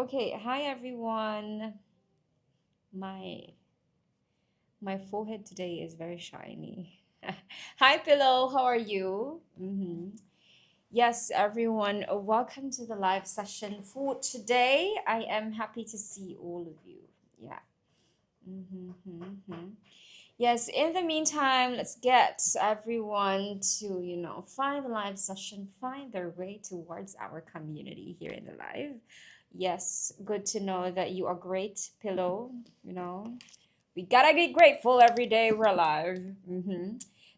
Okay, hi everyone. My my forehead today is very shiny. Hi Pillow, how are you? Yes, everyone, welcome to the live session for today. I am happy to see all of you. Yeah. Mm-hmm. Yes, in the meantime, let's get everyone to, find the live session, find their way towards our community here in the live. Yes, good to know that you are great, Pillow. You know, we gotta be grateful every day we're alive.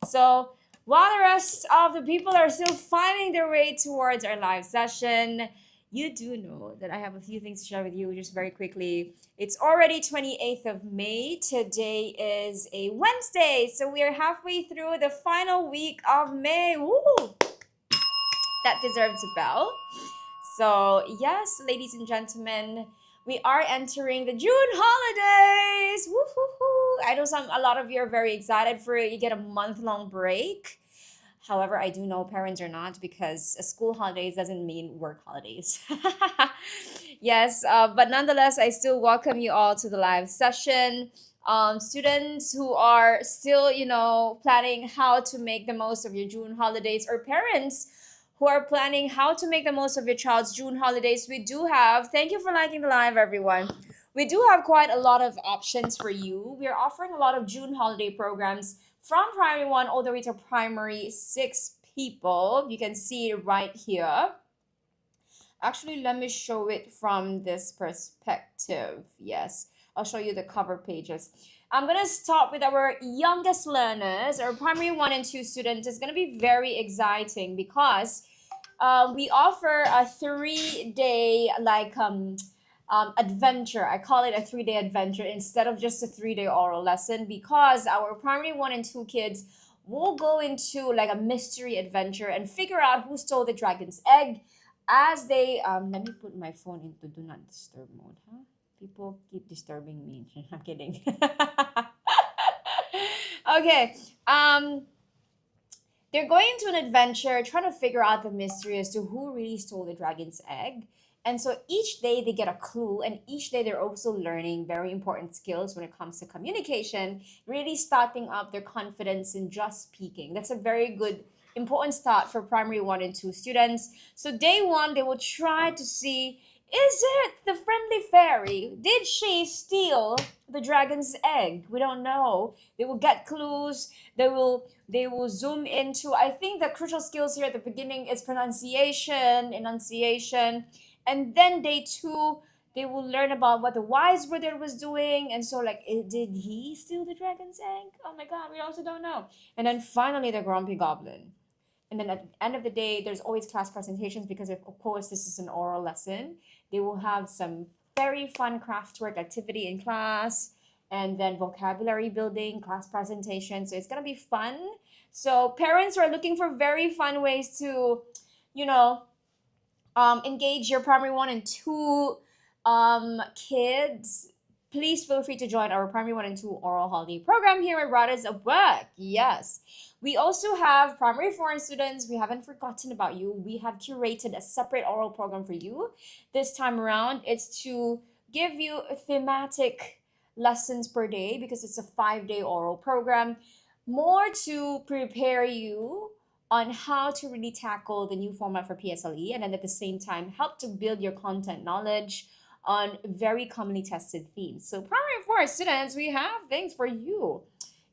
So, while the rest of the people are still finding their way towards our live session, you do know that I have a few things to share with you just very quickly. It's already 28th of May. Today is a Wednesday, so we are halfway through the final week of May. Woo! That deserves a bell. So, yes, ladies and gentlemen, we are entering the June holidays. Woo-hoo-hoo. I know a lot of you are very excited for it. You get a month-long break. However, I do know parents are not because school holidays doesn't mean work holidays. Yes, but nonetheless, I still welcome you all to the live session. Students who are still, planning how to make the most of your June holidays, or parents who are planning how to make the most of your child's June holidays, we do have, thank you for liking the live, everyone. We do have quite a lot of options for you. We are offering a lot of June holiday programs from primary one all the way to primary six people. You can see it right here. Actually, let me show it from this perspective. Yes, I'll show you the cover pages. I'm going to start with our youngest learners, our primary one and two students. It's going to be very exciting because we offer a 3 day adventure. I call it a 3 day adventure instead of just a 3 day oral lesson, because our primary one and two kids will go into like a mystery adventure and figure out who stole the dragon's egg as they let me put my phone into do not disturb mode, huh? People keep disturbing me. I'm kidding. Okay. They're going into an adventure trying to figure out the mystery as to who really stole the dragon's egg. And so each day they get a clue, and each day they're also learning very important skills when it comes to communication, really starting up their confidence in just speaking. That's a very good, important start for primary one and two students. So, day one, they will try to see, is it the friendly fairy? Did she steal the dragon's egg? We don't know. They will get clues. They will zoom into, I think the crucial skills here at the beginning is pronunciation, enunciation, and then day two they will learn about what the wise brother was doing, and so like did he steal the dragon's egg? Oh my god, we also don't know. And then finally the grumpy goblin. And then at the end of the day, there's always class presentations because, of course, this is an oral lesson. They will have some very fun craftwork activity in class, and then vocabulary building, class presentation. So it's going to be fun. So parents are looking for very fun ways to, you know, engage your primary one and two kids. Please feel free to join our primary one and two oral holiday program here at Brothers of Work. Yes. We also have primary foreign students. We haven't forgotten about you. We have curated a separate oral program for you. This time around, it's to give you thematic lessons per day because it's a 5 day oral program. More to prepare you on how to really tackle the new format for PSLE, and then at the same time help to build your content knowledge on very commonly tested themes. So primary four students, we have things for you.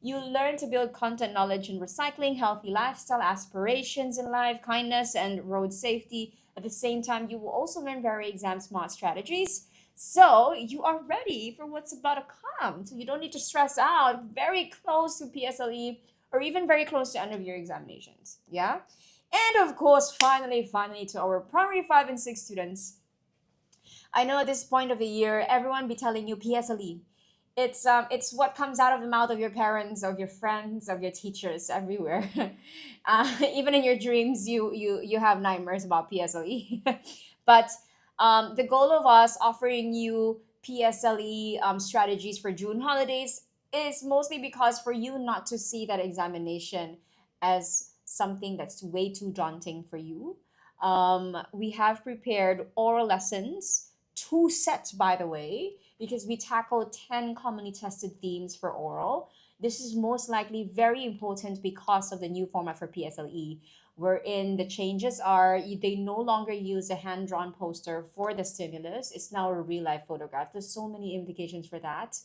You learn to build content knowledge in recycling, healthy lifestyle, aspirations in life, kindness, and road safety. At the same time, you will also learn very exam smart strategies. So you are ready for what's about to come. So you don't need to stress out. Very close to PSLE, or even very close to end of year examinations. Yeah. And of course, finally, to our primary five and six students, I know at this point of the year, everyone be telling you PSLE. It's what comes out of the mouth of your parents, of your friends, of your teachers everywhere. Even in your dreams, you have nightmares about PSLE. But the goal of us offering you PSLE strategies for June holidays is mostly because for you not to see that examination as something that's way too daunting for you. We have prepared oral lessons 2 sets, by the way, because we tackle 10 commonly tested themes for oral. This is most likely very important because of the new format for PSLE, wherein the changes are they no longer use a hand-drawn poster for the stimulus. It's now a real-life photograph. There's so many implications for that.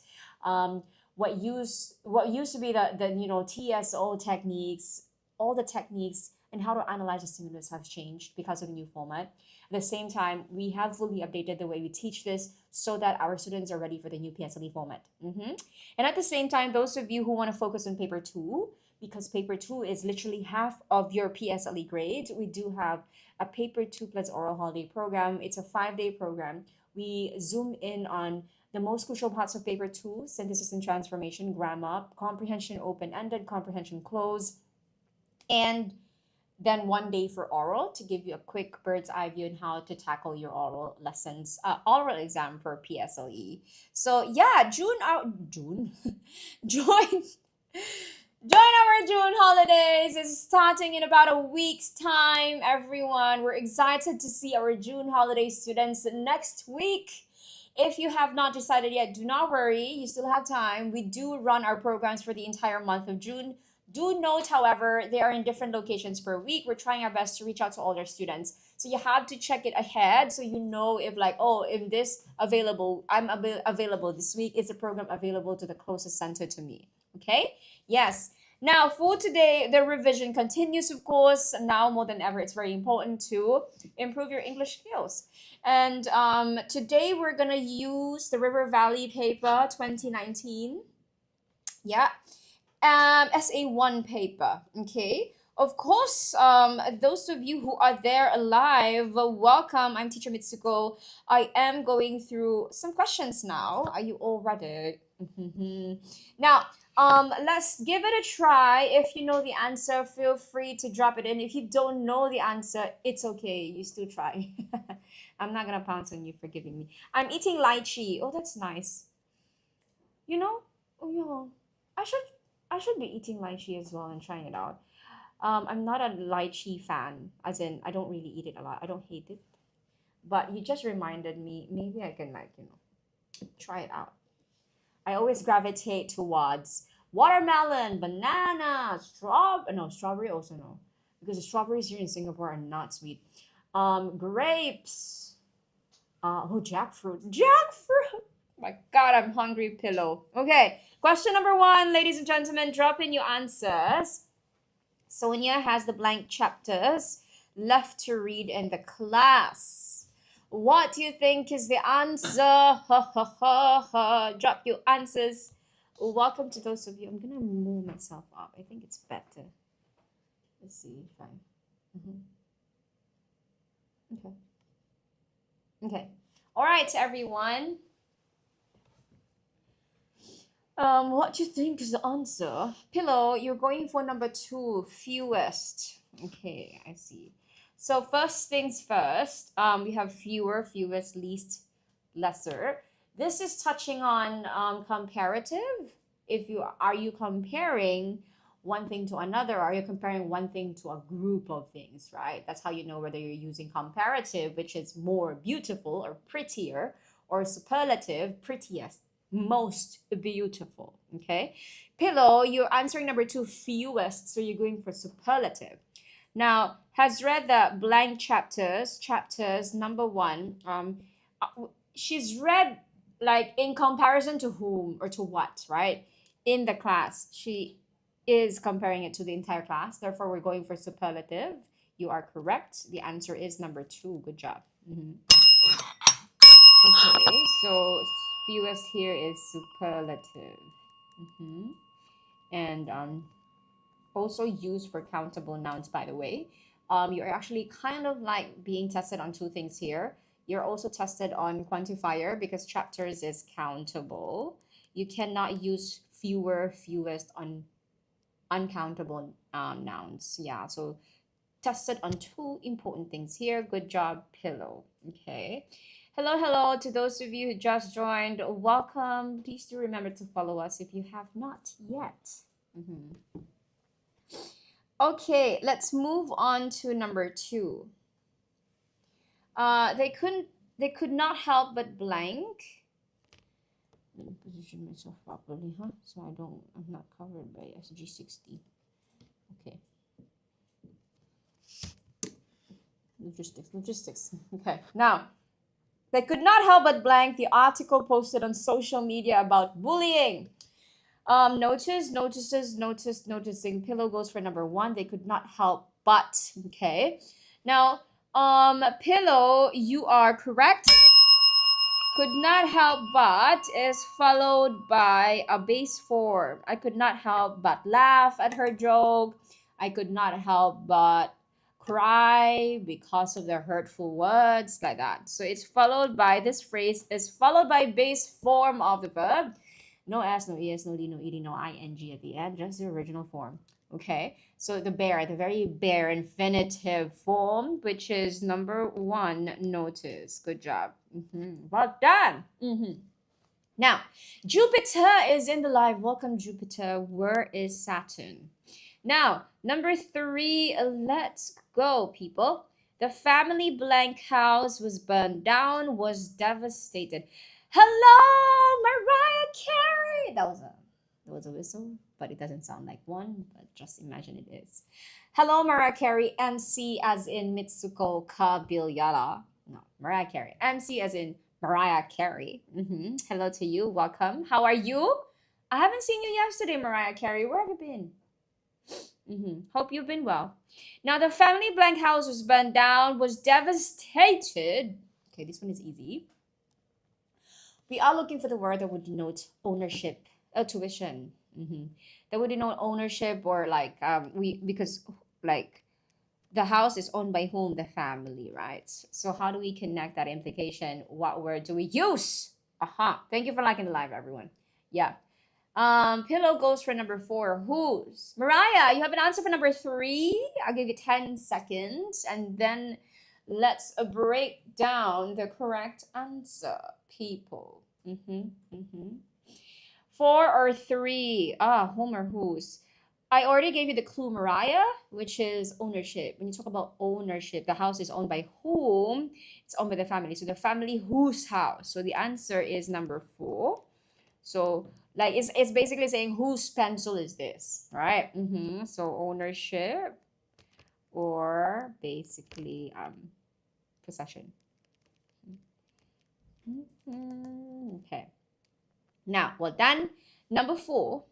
Um, what used to be the TSO techniques, all the techniques and how to analyze the stimulus have changed because of the new format. At the same time, we have fully updated the way we teach this so that our students are ready for the new PSLE format. And at the same time, those of you who want to focus on paper 2, because paper 2 is literally half of your PSLE grade, we do have a paper 2 plus oral holiday program. It's a 5-day program. We zoom in on the most crucial parts of paper 2, synthesis and transformation, grammar, comprehension open-ended, comprehension close, and then 1 day for oral to give you a quick bird's eye view on how to tackle your oral lessons, oral exam for PSLE. So yeah, June, join our June holidays. It's starting in about a week's time, everyone. We're excited to see our June holiday students next week. If you have not decided yet, do not worry. You still have time. We do run our programs for the entire month of June. Do note, however, they are in different locations per week. We're trying our best to reach out to all our students. So you have to check it ahead so you know if if this available, I'm available this week. Is the program available to the closest center to me? Okay? Yes. Now, for today, the revision continues, of course. Now more than ever, it's very important to improve your English skills. And today, we're going to use the River Valley paper 2019. Yeah. SA1 paper. Okay. Of course, those of you who are there alive, welcome. I'm Teacher Mitsuko. I am going through some questions now. Are you all ready? Now, let's give it a try. If you know the answer, feel free to drop it in. If you don't know the answer, it's okay. You still try. I'm not gonna pounce on you for giving me. I'm eating lychee. Oh, that's nice. You know? Oh yeah. I should be eating lychee as well and trying it out. I'm not a lychee fan, as in I don't really eat it a lot. I don't hate it, but you just reminded me. Maybe I can try it out. I always gravitate towards watermelon, banana, strawberry also no, because the strawberries here in Singapore are not sweet. Grapes. Jackfruit. My God, I'm hungry. Pillow. Okay, question number 1, ladies and gentlemen. Drop in your answers. Sonia has the blank chapters left to read in the class. What do you think is the answer? Ha ha ha ha. Drop your answers. Welcome to those of you. I'm gonna move myself up. I think it's better. Let's see if I. Okay. Okay. All right, everyone. What do you think is the answer? Pillow, you're going for number 2, fewest. Okay, I see. So first things first, we have fewer, fewest, least, lesser. This is touching on comparative. Are you comparing one thing to another? Are you comparing one thing to a group of things, right? That's how you know whether you're using comparative, which is more beautiful or prettier, or superlative, prettiest, most beautiful. Okay. Pillow, you're answering number 2, fewest, so you're going for superlative. Now, has read the blank chapters number 1. She's read in comparison to whom or to what, right? In the class, she is comparing it to the entire class. Therefore, we're going for superlative. You are correct. The answer is number 2. Good job. Okay, so fewest here is superlative. And also used for countable nouns, by the way. You're actually kind of being tested on 2 things here. You're also tested on quantifier because chapters is countable. You cannot use fewer, fewest on uncountable nouns. Yeah, so tested on 2 important things here. Good job, Pillow. Okay. Hello to those of you who just joined. Welcome. Please do remember to follow us if you have not yet. Okay, let's move on to number 2. They couldn't They could not help but blank. Let me position myself properly, huh? So I'm not covered by SG60. Okay. Logistics. Okay. Now, they could not help but blank the article posted on social media about bullying. Noticing. Pillow goes for number one. They could not help but. Okay. Now, Pillow, you are correct. Could not help but is followed by a base form. I could not help but laugh at her joke. I could not help but cry because of the hurtful words, like that. So it's followed by, this phrase is followed by base form of the verb. No S, no ES, no D, no ED, no ING at the end, just the original form. Okay, so the very bare infinitive form, which is number one, notice. Good job. Well done. Now, Jupiter is in the live. Welcome, Jupiter. Where is Saturn? Now, number three, let's go, people. The family blank house was burned down, was devastated. Hello, Mariah Carey. That was a whistle, but it doesn't sound like one, but just imagine it is. Hello, Mariah Carey. MC as in Mitsuko Kabilyala. No, Mariah Carey. MC as in Mariah Carey. Hello to you. Welcome. How are you? I haven't seen you yesterday, Mariah Carey. Where have you been? Hope you've been well. Now, the family blank house was burned down, was devastated. Okay, this one is easy. We are looking for the word that would denote ownership, tuition. That would denote ownership, or like because like the house is owned by whom? The family, right? So how do we connect that implication? What word do we use? Thank you for liking the live, everyone. Yeah. Pillow goes for number four. Whose? Mariah, you have an answer for number three. I'll give you 10 seconds, and then let's break down the correct answer, people. Four or three? Whom or whose? I already gave you the clue, Mariah, which is ownership. When you talk about ownership, the house is owned by whom? It's owned by the family. So the family whose house? So the answer is number four. So like it's basically saying whose pencil is this, right? So ownership, or basically possession. Okay. Now, well done. Number four.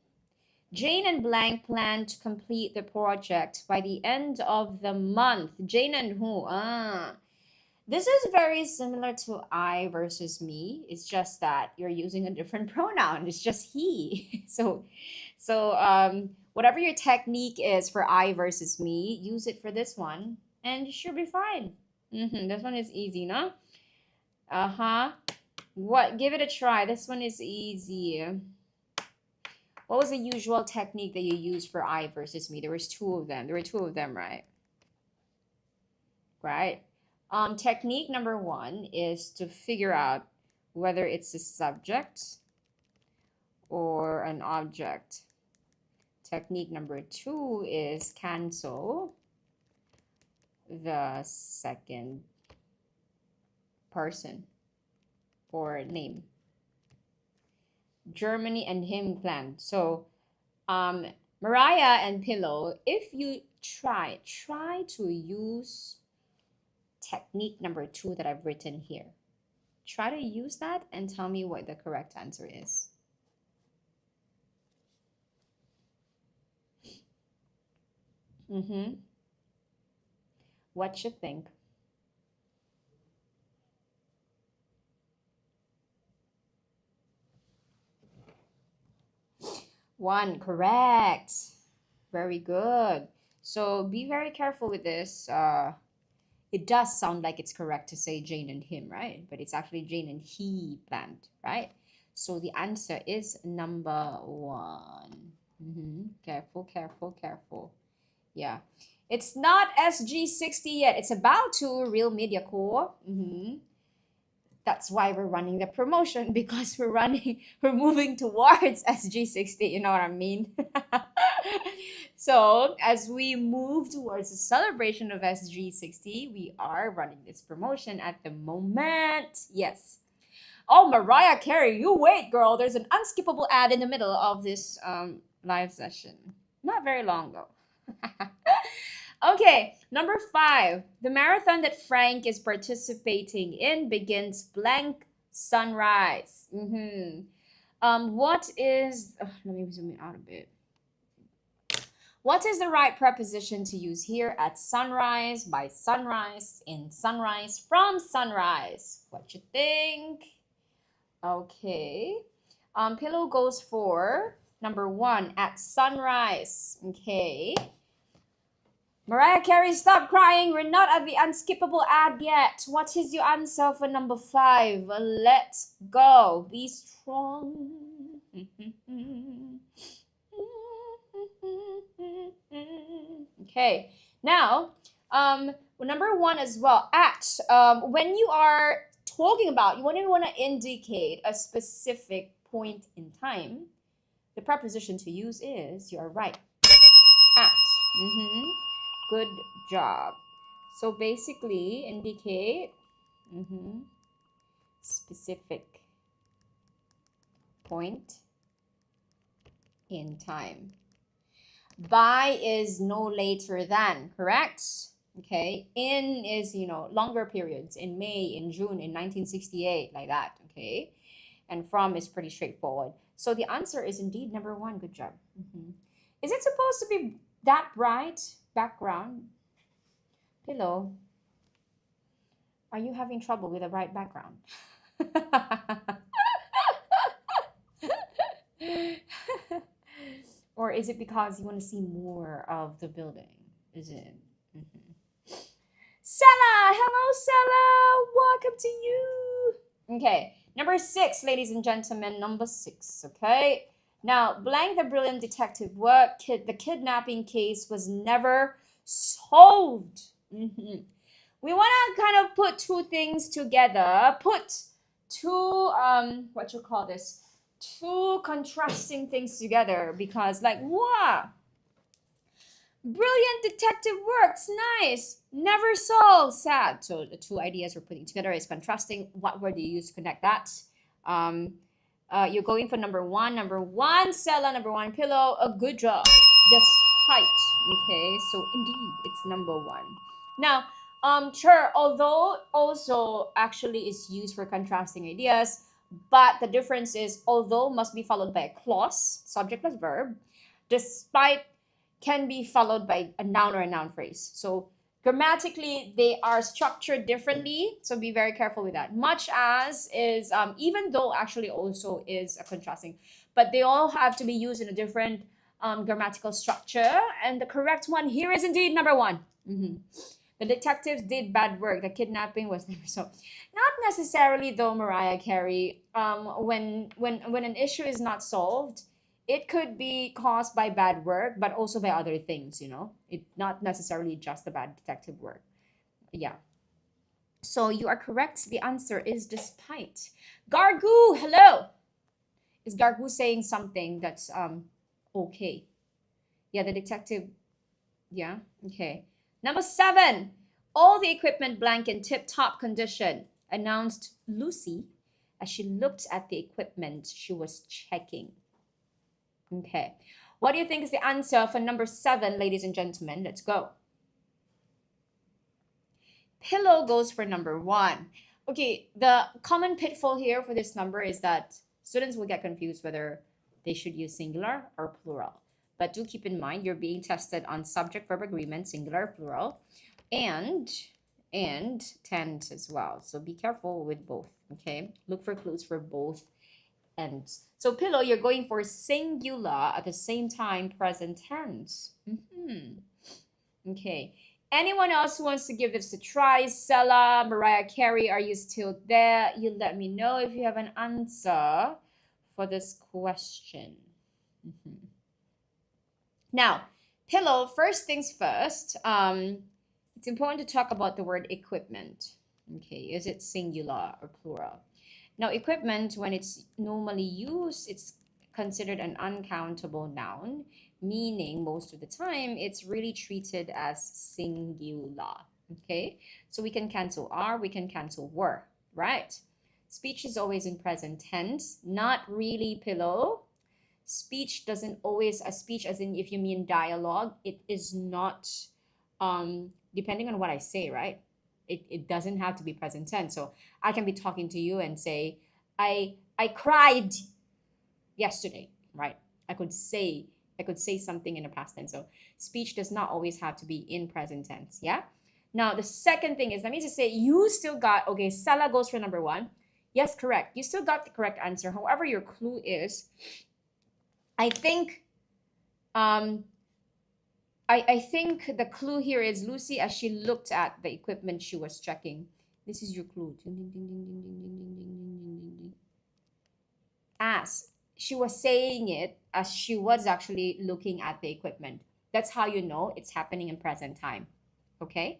Jane and blank plan to complete the project by the end of the month. Jane and who? This is very similar to I versus me. It's just that you're using a different pronoun. It's just he. So whatever your technique is for I versus me, use it for this one, and you should be fine. This one is easy, no? What? Give it a try. This one is easy. What was the usual technique that you used for I versus me? There was two of them. There were two of them, right? Right. Technique number one is to figure out whether it's a subject or an object. Technique number two is cancel the second person or name. Germany and him planned. So Mariah and Pillow, if you try to use technique number two that I've written here, try to use that and tell me what the correct answer is. What you think? One, correct. Very good. So be very careful with this. It does sound like it's correct to say Jane and him, right? But it's actually Jane and he planned, right? So the answer is number one. Careful. Yeah. It's not SG60 yet. It's about to, Real Media Core. That's why we're running the promotion, because we're moving towards SG60. You know what I mean? So, as we move towards the celebration of SG60, we are running this promotion at the moment. Yes. Oh, Mariah Carey, you wait, girl. There's an unskippable ad in the middle of this live session. Not very long, though. Okay, number 5. The marathon that Frank is participating in begins blank sunrise. What is... let me zoom it out a bit. What is the right preposition to use here at sunrise, by sunrise, in sunrise, from sunrise? What you think? Okay. Pillow goes for number 1, at sunrise. Okay. Mariah Carey, stop crying. We're not at the unskippable ad yet. What is your answer for number 5? Let's go. Be strong. Okay. Now, number 1 as well. At, when you are talking about, when you want to indicate a specific point in time, the preposition to use is, you're right, at. Good job. So basically, indicate specific point in time. By is no later than, correct? Okay. In is, longer periods, in May, in June, in 1968, like that. Okay. And from is pretty straightforward. So the answer is indeed number 1. Good job. Is it supposed to be that bright background? Pillow, are you having trouble with a bright background? Or is it because you want to see more of the building? Is it? Sella! Hello, Sella! Welcome to you! Okay, number 6, ladies and gentlemen, number 6, okay? Now, blank the brilliant detective work. The kidnapping case was never solved. We want to kind of put two things together. Put two, two contrasting things together, because like, wow, brilliant detective works, nice, never solved, sad. So the two ideas we're putting together is contrasting. What word do you use to connect that? You're going for number 1, Sella, number 1, Pillow. A good job. Despite. Okay, so indeed it's number 1. Now, sure, although also actually is used for contrasting ideas, but the difference is, although must be followed by a clause, subject plus verb, despite can be followed by a noun or a noun phrase. So grammatically, they are structured differently, so be very careful with that. Much as is, even though actually also is a contrasting, but they all have to be used in a different grammatical structure, and the correct one here is indeed number 1. The detectives did bad work. The kidnapping was never solved. Not necessarily though, Mariah Carey. When an issue is not solved, it could be caused by bad work, but also by other things, It's not necessarily just the bad detective work. Yeah. So you are correct. The answer is despite. Gargoo, hello. Is Gargoo saying something that's okay? Yeah, the detective. Yeah, okay. Number 7, all the equipment blank in tip-top condition, announced Lucy as she looked at the equipment she was checking. Okay. What do you think is the answer for number 7, ladies and gentlemen? Let's go. Pillow goes for number 1. Okay, the common pitfall here for this number is that students will get confused whether they should use singular or plural. But do keep in mind, you're being tested on subject-verb agreement, singular, plural, and tense as well. So be careful with both, okay? Look for clues for both ends. So Pillow, you're going for singular at the same time present tense. Okay. Anyone else who wants to give this a try? Sella, Mariah Carey, are you still there? You let me know if you have an answer for this question. Now, Pillow, first things first, it's important to talk about the word equipment. Okay, is it singular or plural? Now, equipment, when it's normally used, it's considered an uncountable noun, meaning most of the time it's really treated as singular. Okay, so we can cancel are, we can cancel were, right? Speech is always in present tense. Not really, Pillow. Speech doesn't always, a speech as in if you mean dialogue, it is not, depending on what I say, right? It doesn't have to be present tense. So I can be talking to you and say, I cried yesterday, right? I could say something in the past tense. So speech does not always have to be in present tense. Yeah. Now the second thing is, let me just say, you still got, okay, Sala goes for number one. Yes, correct. You still got the correct answer. However, your clue is, I think, I think the clue here is Lucy, as she looked at the equipment she was checking. This is your clue. As she was saying it, as she was actually looking at the equipment. That's how you know it's happening in present time. Okay?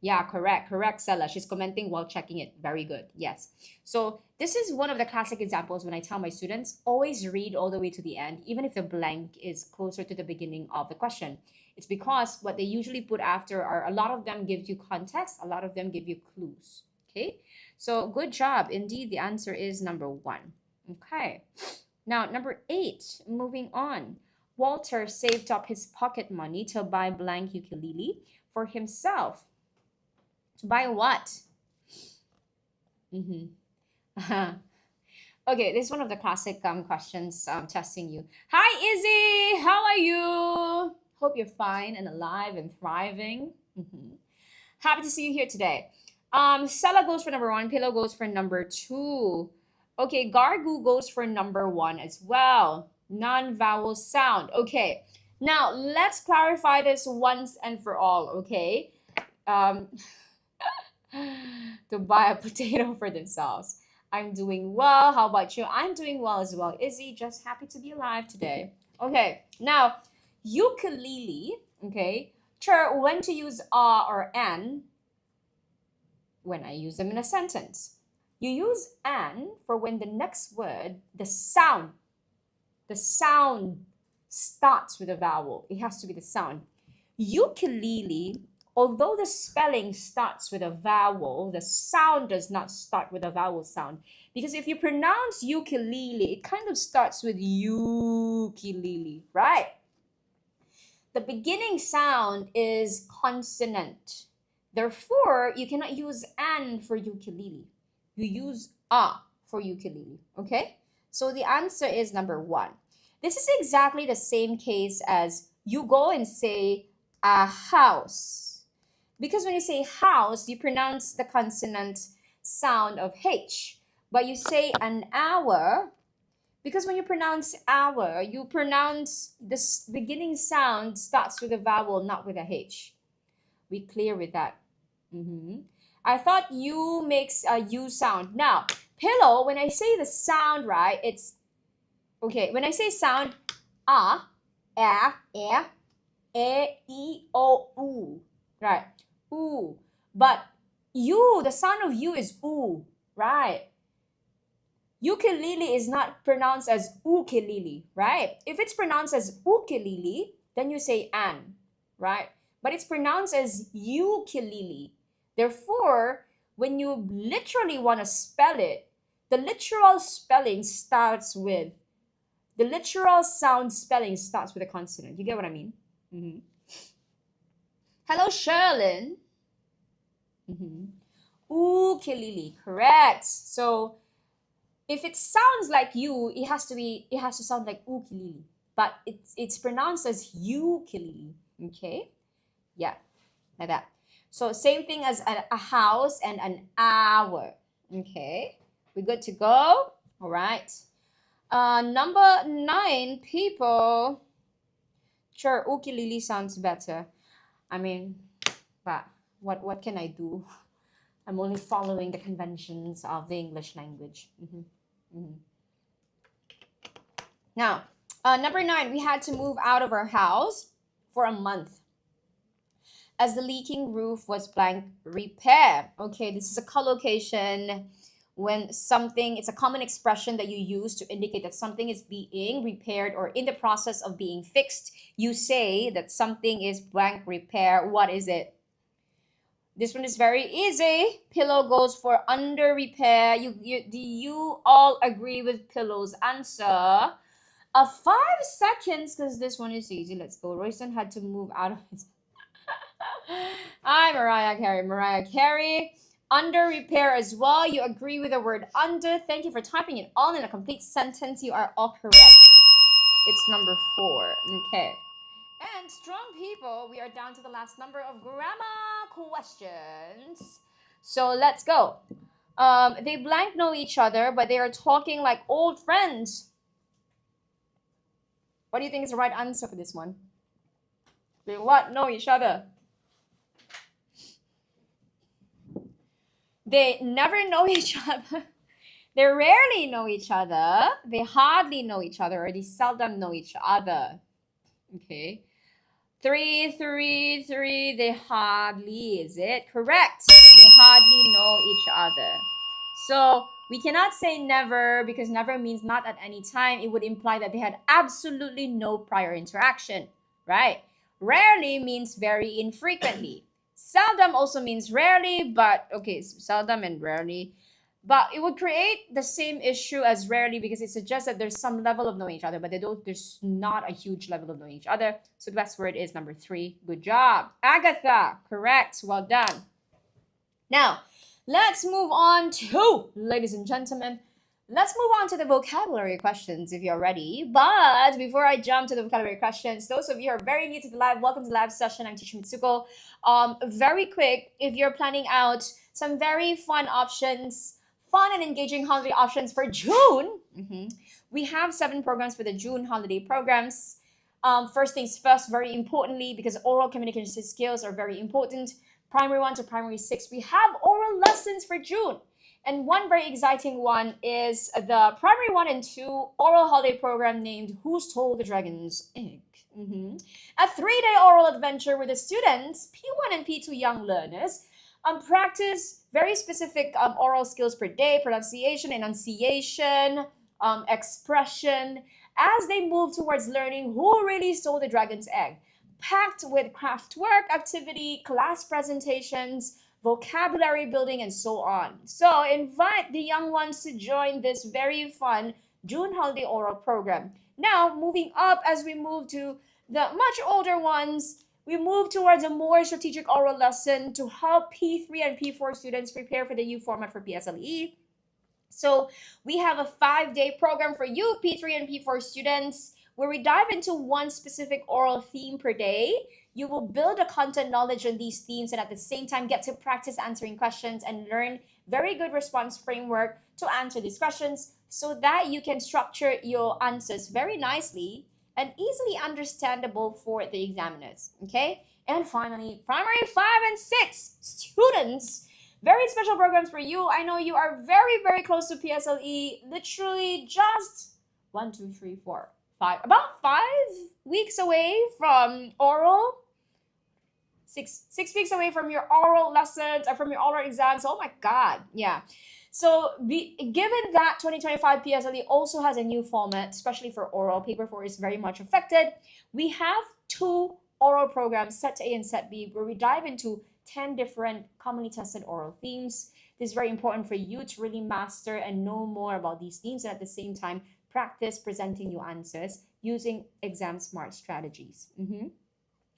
Yeah, correct, Stella. She's commenting while checking it. Very good. Yes. So this is one of the classic examples when I tell my students, always read all the way to the end, even if the blank is closer to the beginning of the question. It's because what they usually put after are, a lot of them give you context, a lot of them give you clues. Okay? So good job. Indeed, the answer is number one. Okay. Now, number 8, moving on. Walter saved up his pocket money to buy blank ukulele for himself. To buy what? Okay, this is one of the classic questions testing you. Hi, Izzy. How are you? Hope you're fine and alive and thriving. Happy to see you here today. Stella goes for number 1. Pillow goes for number 2. Okay, Gargu goes for number 1 as well. Non-vowel sound. Okay, now let's clarify this once and for all, okay? To buy a potato for themselves. I'm doing well. How about you? I'm doing well as well. Izzy, just happy to be alive today. Okay, now ukulele, okay? Sure, when to use or an when I use them in a sentence. You use an for when the next word, the sound starts with a vowel. It has to be the sound. Ukulele, although the spelling starts with a vowel, the sound does not start with a vowel sound. Because if you pronounce ukulele, it kind of starts with ukulele, right? The beginning sound is consonant. Therefore, you cannot use an for ukulele. You use a for ukulele, okay? So the answer is number 1. This is exactly the same case as you go and say a house. Because when you say house, you pronounce the consonant sound of H. But you say an hour, because when you pronounce hour, you pronounce this beginning sound starts with a vowel, not with a H. We clear with that? I thought U makes a U sound. Now, pillow, when I say the sound, right, it's, okay, when I say sound, a, e, o, u, right, u. But U, the sound of U is U, right? Ukulele is not pronounced as ukulele, right? If it's pronounced as ukulele, then you say an, right? But it's pronounced as ukulele. Therefore, when you literally want to spell it, the literal sound spelling starts with a consonant. You get what I mean? Hello, Sherlyn. Ukulele, correct. So if it sounds like you, it has to sound like ukulele, but it's pronounced as ukulele. Okay, yeah, like that. So same thing as a house and an hour. Okay, we're good to go. All right. Number 9, people. Sure, ukulele sounds better. I mean, but what can I do? I'm only following the conventions of the English language. Now, number 9, we had to move out of our house for a month as the leaking roof was blank repair. Okay, this is a collocation when something, it's a common expression that you use to indicate that something is being repaired or in the process of being fixed. You say that something is blank repair. What is it? This one is very easy. Pillow goes for under repair. Do you all agree with Pillow's answer? 5 seconds, because this one is easy. Let's go. Royston had to move out of his. Hi, Mariah Carey. Mariah Carey. Under repair as well. You agree with the word under. Thank you for typing it all in a complete sentence. You are all correct. It's number 4. Okay. And strong people, we are down to the last number of grammar questions. So let's go. They blank know each other, but they are talking like old friends. What do you think is the right answer for this one? They what? Know each other. They never know each other. They rarely know each other. They hardly know each other, or they seldom know each other. Okay. 3, 3, 3. They hardly, is it? Correct. They hardly know each other. So we cannot say never, because never means not at any time. It would imply that they had absolutely no prior interaction, right? Rarely means very infrequently. Seldom also means rarely, but okay, seldom and rarely. But it would create the same issue as rarely, because it suggests that there's some level of knowing each other, but there's not a huge level of knowing each other. So the best word is number 3. Good job. Agatha, correct. Well done. Now, let's move on to, ladies and gentlemen, let's move on to the vocabulary questions if you're ready. But before I jump to the vocabulary questions, those of you who are very new to the live, welcome to the live session. I'm Teacher Mitsuko. Very quick, if you're planning out some very fun options, fun and engaging holiday options for June, we have 7 programs for the June holiday programs. First things first, very importantly, because oral communication skills are very important, primary 1 to primary 6, we have oral lessons for June. And one very exciting one is the primary 1 and 2 oral holiday program named Who Stole the Dragon's Egg? A 3-day oral adventure with the students, P1 and P2 young learners, practice very specific oral skills per day, pronunciation, enunciation, expression, as they move towards learning who really stole the dragon's egg. Packed with craft work, activity, class presentations, vocabulary building, and so on. So invite the young ones to join this very fun June holiday oral program. Now, moving up, as we move to the much older ones, we move towards a more strategic oral lesson to help P3 and P4 students prepare for the new format for PSLE. So we have a 5-day program for you, P3 and P4 students, where we dive into one specific oral theme per day. You will build a content knowledge on these themes and at the same time get to practice answering questions and learn very good response framework to answer these questions so that you can structure your answers very nicely and easily understandable for the examiners, okay? And finally, primary 5 and 6 students, very special programs for you. I know you are very, very close to PSLE, literally just 1, 2, 3, 4, 5, about 5 weeks away from oral. 6 weeks away from your oral lessons or from your oral exams. Oh my God, yeah. So given that 2025 PSLE also has a new format, especially for oral, paper 4 is very much affected. We have 2 oral programs, set A and set B, where we dive into 10 different commonly tested oral themes. This is very important for you to really master and know more about these themes and at the same time practice presenting your answers using exam smart strategies.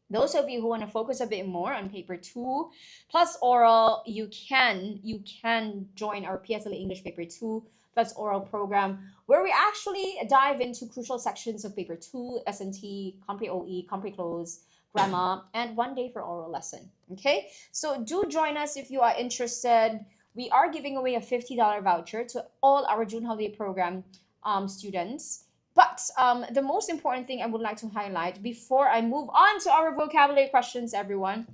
Those of you who want to focus a bit more on paper 2 plus oral, you can join our PSLE English paper 2 plus oral program, where we actually dive into crucial sections of paper 2, S&T, Compre OE, Compre Close, grammar, and 1 day for oral lesson. Okay, so do join us if you are interested. We are giving away a $50 voucher to all our June holiday program students. But the most important thing I would like to highlight before I move on to our vocabulary questions, everyone,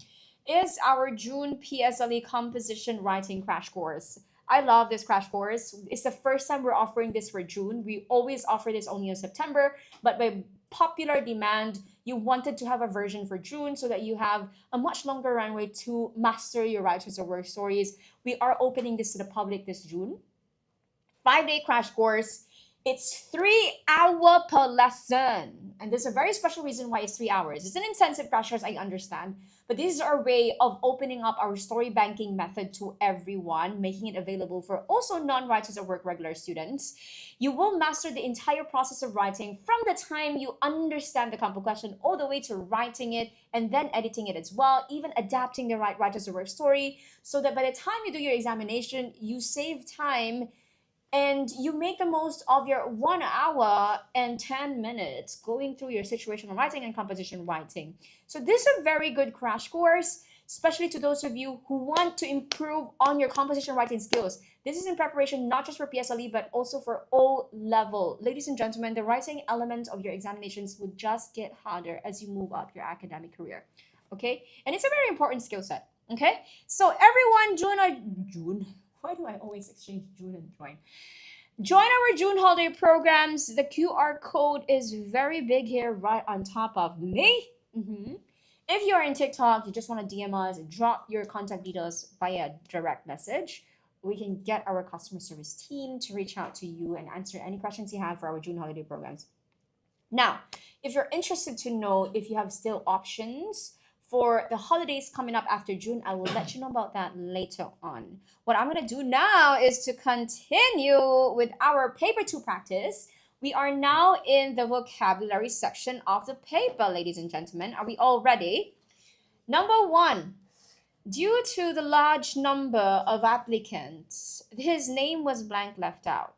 is our June PSLE composition writing crash course. I love this crash course. It's the first time we're offering this for June. We always offer this only in September, but by popular demand, you wanted to have a version for June so that you have a much longer runway to master your writers or work stories. We are opening this to the public this June. 5-day crash course. It's 3 hours per lesson. And there's a very special reason why it's 3 hours. It's an intensive crash course, I understand. But this is our way of opening up our story banking method to everyone, making it available for also non-writers or work regular students. You will master the entire process of writing from the time you understand the compo question all the way to writing it and then editing it as well, even adapting the right writers or work story, so that by the time you do your examination, you save time and you make the most of your 1 hour and 10 minutes going through your situational writing and composition writing. So this is a very good crash course, especially to those of you who want to improve on your composition writing skills. This is in preparation not just for PSLE, but also for O level. Ladies and gentlemen, the writing element of your examinations will just get harder as you move up your academic career. Okay? And it's a very important skill set. Okay? So everyone, June. Why do I always exchange June and join? Join our June holiday programs. The QR code is very big here right on top of me. If you're in TikTok, you just want to DM us, drop your contact details via direct message. We can get our customer service team to reach out to you and answer any questions you have for our June holiday programs. Now, if you're interested to know if you have still options for the holidays coming up after June, I will let you know about that later on. What I'm going to do now is to continue with our paper 2 practice. We are now in the vocabulary section of the paper, ladies and gentlemen. Are we all ready? Number 1, due to the large number of applicants, his name was blank left out.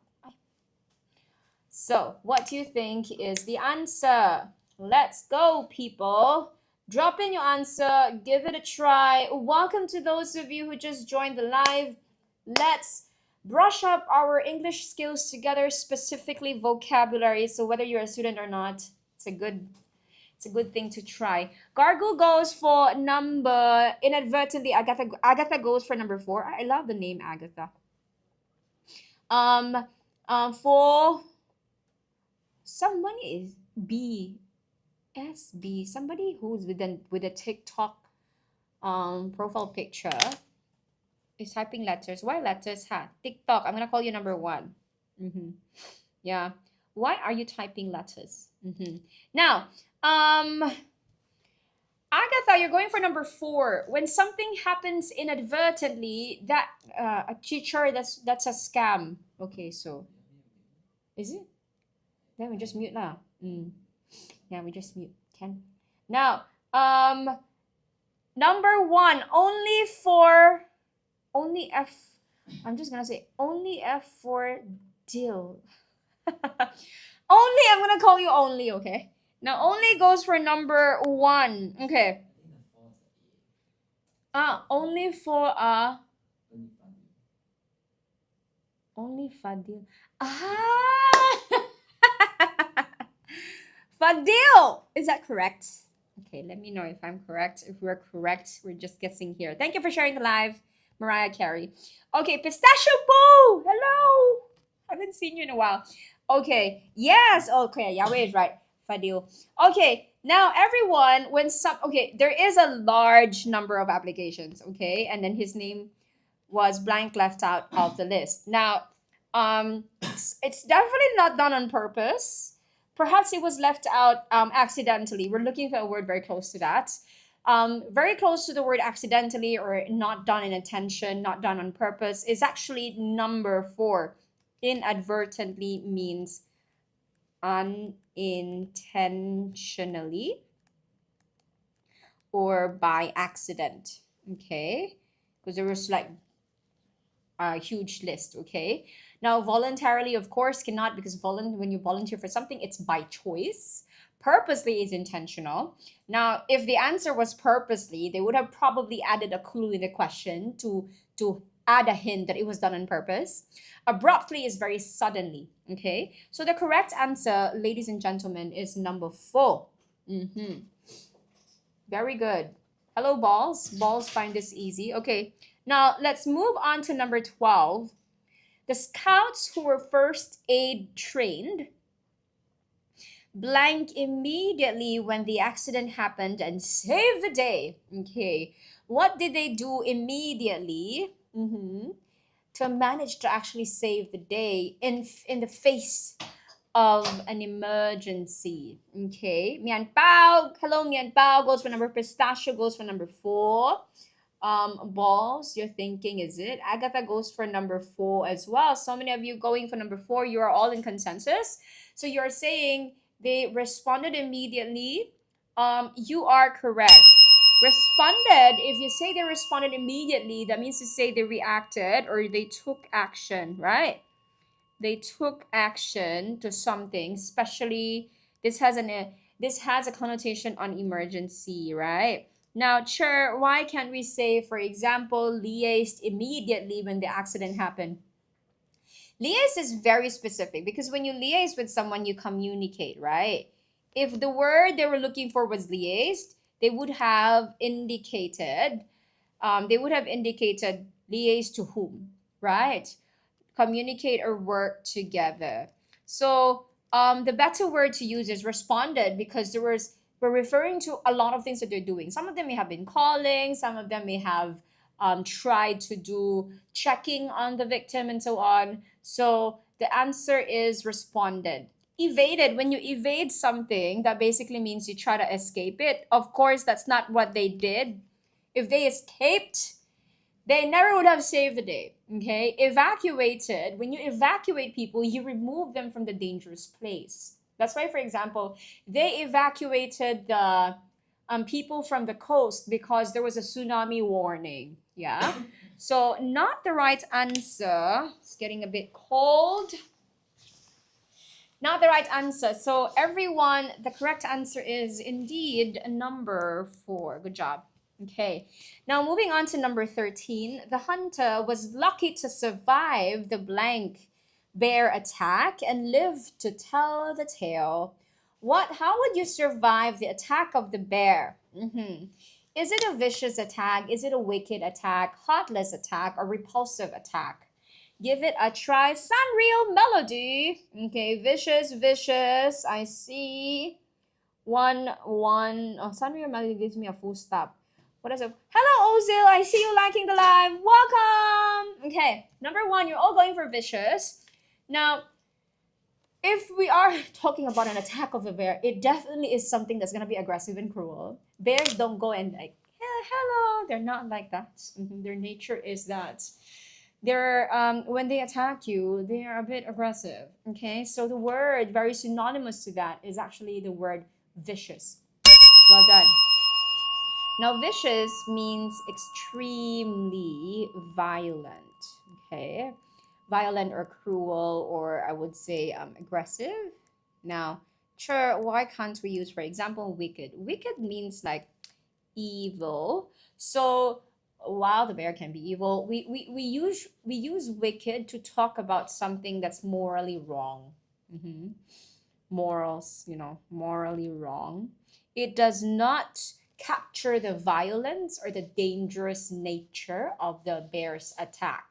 So, what do you think is the answer? Let's go, people. Drop in your answer, give it a try. Welcome to those of you who just joined the live. Let's brush up our English skills together, specifically vocabulary. So whether you're a student or not, it's a good thing to try. Gargle goes for number, inadvertently, Agatha goes for number 4. I love the name Agatha. For someone is B. SB, somebody who's with a TikTok profile picture is typing letters. Why letters? TikTok. I'm gonna call you number 1. Yeah. Why are you typing letters? Now, Agatha, you're going for number 4. When something happens inadvertently, that a teacher, that's a scam. Okay, so is it? Then we just mute now. Yeah, we just mute. Ken. Now, number 1, only F. I'm just gonna say only F for deal. Only, I'm gonna call you only, okay? Now, only goes for number 1. Okay. Only for only Fadil. Fadil! Is that correct? Okay, let me know if I'm correct. If we're correct, we're just guessing here. Thank you for sharing the live, Mariah Carey. Okay, Pistachio Boo! Hello! Haven't seen you in a while. Okay, yes! Okay, Yahweh is right. Fadil. Okay, now everyone, there is a large number of applications, okay? And then his name was blank left out of the list. Now, it's definitely not done on purpose. Perhaps it was left out accidentally. We're looking for a word very close to that. Very close to the word accidentally or not done in intention, not done on purpose, is actually number 4. Inadvertently means unintentionally or by accident. Okay? Because there was like a huge list. Okay? Now, voluntarily, of course, cannot, because when you volunteer for something, it's by choice. Purposely is intentional. Now, if the answer was purposely, they would have probably added a clue in the question to add a hint that it was done on purpose. Abruptly is very suddenly. Okay? So the correct answer, ladies and gentlemen, is number 4. Very good. Hello, Balls. Balls find this easy. Okay. Now, let's move on to number 12. The scouts who were first aid trained blank immediately when the accident happened and saved the day. Okay, what did they do immediately to manage to actually save the day in the face of an emergency. Okay, Mian Pao, hello Mian Pao goes for number, pistachio goes for number 4. Balls, you're thinking, is it? Agatha goes for number 4 as well. So many of you going for number 4, you are all in consensus. So you're saying they responded immediately. You are correct. Responded, if you say they responded immediately, that means to say they reacted or they took action, right? They took action to something, especially this has a connotation on emergency, right? Now, sure, why can't we say, for example, liaised immediately when the accident happened? Liaise is very specific because when you liaise with someone, you communicate, right? If the word they were looking for was liaised, they would have indicated, liaise to whom, right? Communicate or work together. So the better word to use is responded because we're referring to a lot of things that they're doing. Some of them may have been calling, some of them may have tried to do checking on the victim and so on. So the answer is responded. Evaded, when you evade something, that basically means you try to escape it. Of course, that's not what they did. If they escaped, they never would have saved the day. Okay, evacuated, when you evacuate people, you remove them from the dangerous place. That's why, for example, they evacuated the people from the coast because there was a tsunami warning. Yeah, so not the right answer. It's getting a bit cold. Not the right answer. So everyone, the correct answer is indeed number 4. Good job. Okay, now moving on to number 13. The hunter was lucky to survive the blank bear attack and live to tell the tale. How would you survive the attack of the bear? Is it a vicious attack? Is it a wicked attack, heartless attack, or repulsive attack? Give it a try. Sanrio Melody. Okay, vicious. I see. One. Oh, Sanrio Melody gives me a full stop. What is it? Hello, Ozil. I see you liking the live. Welcome. Okay, number 1, you're all going for vicious. Now, if we are talking about an attack of a bear, it definitely is something that's gonna be aggressive and cruel. Bears don't go and like, hello. They're not like that. Their nature is that they're when they attack you, they are a bit aggressive. Okay, so the word very synonymous to that is actually the word vicious. Well done. Now, vicious means extremely violent. Okay, violent or cruel, or I would say aggressive. Now, sure, why can't we use, for example, wicked? Wicked means like evil. So while the bear can be evil, we use wicked to talk about something that's morally wrong. Morals, morally wrong. It does not capture the violence or the dangerous nature of the bear's attack.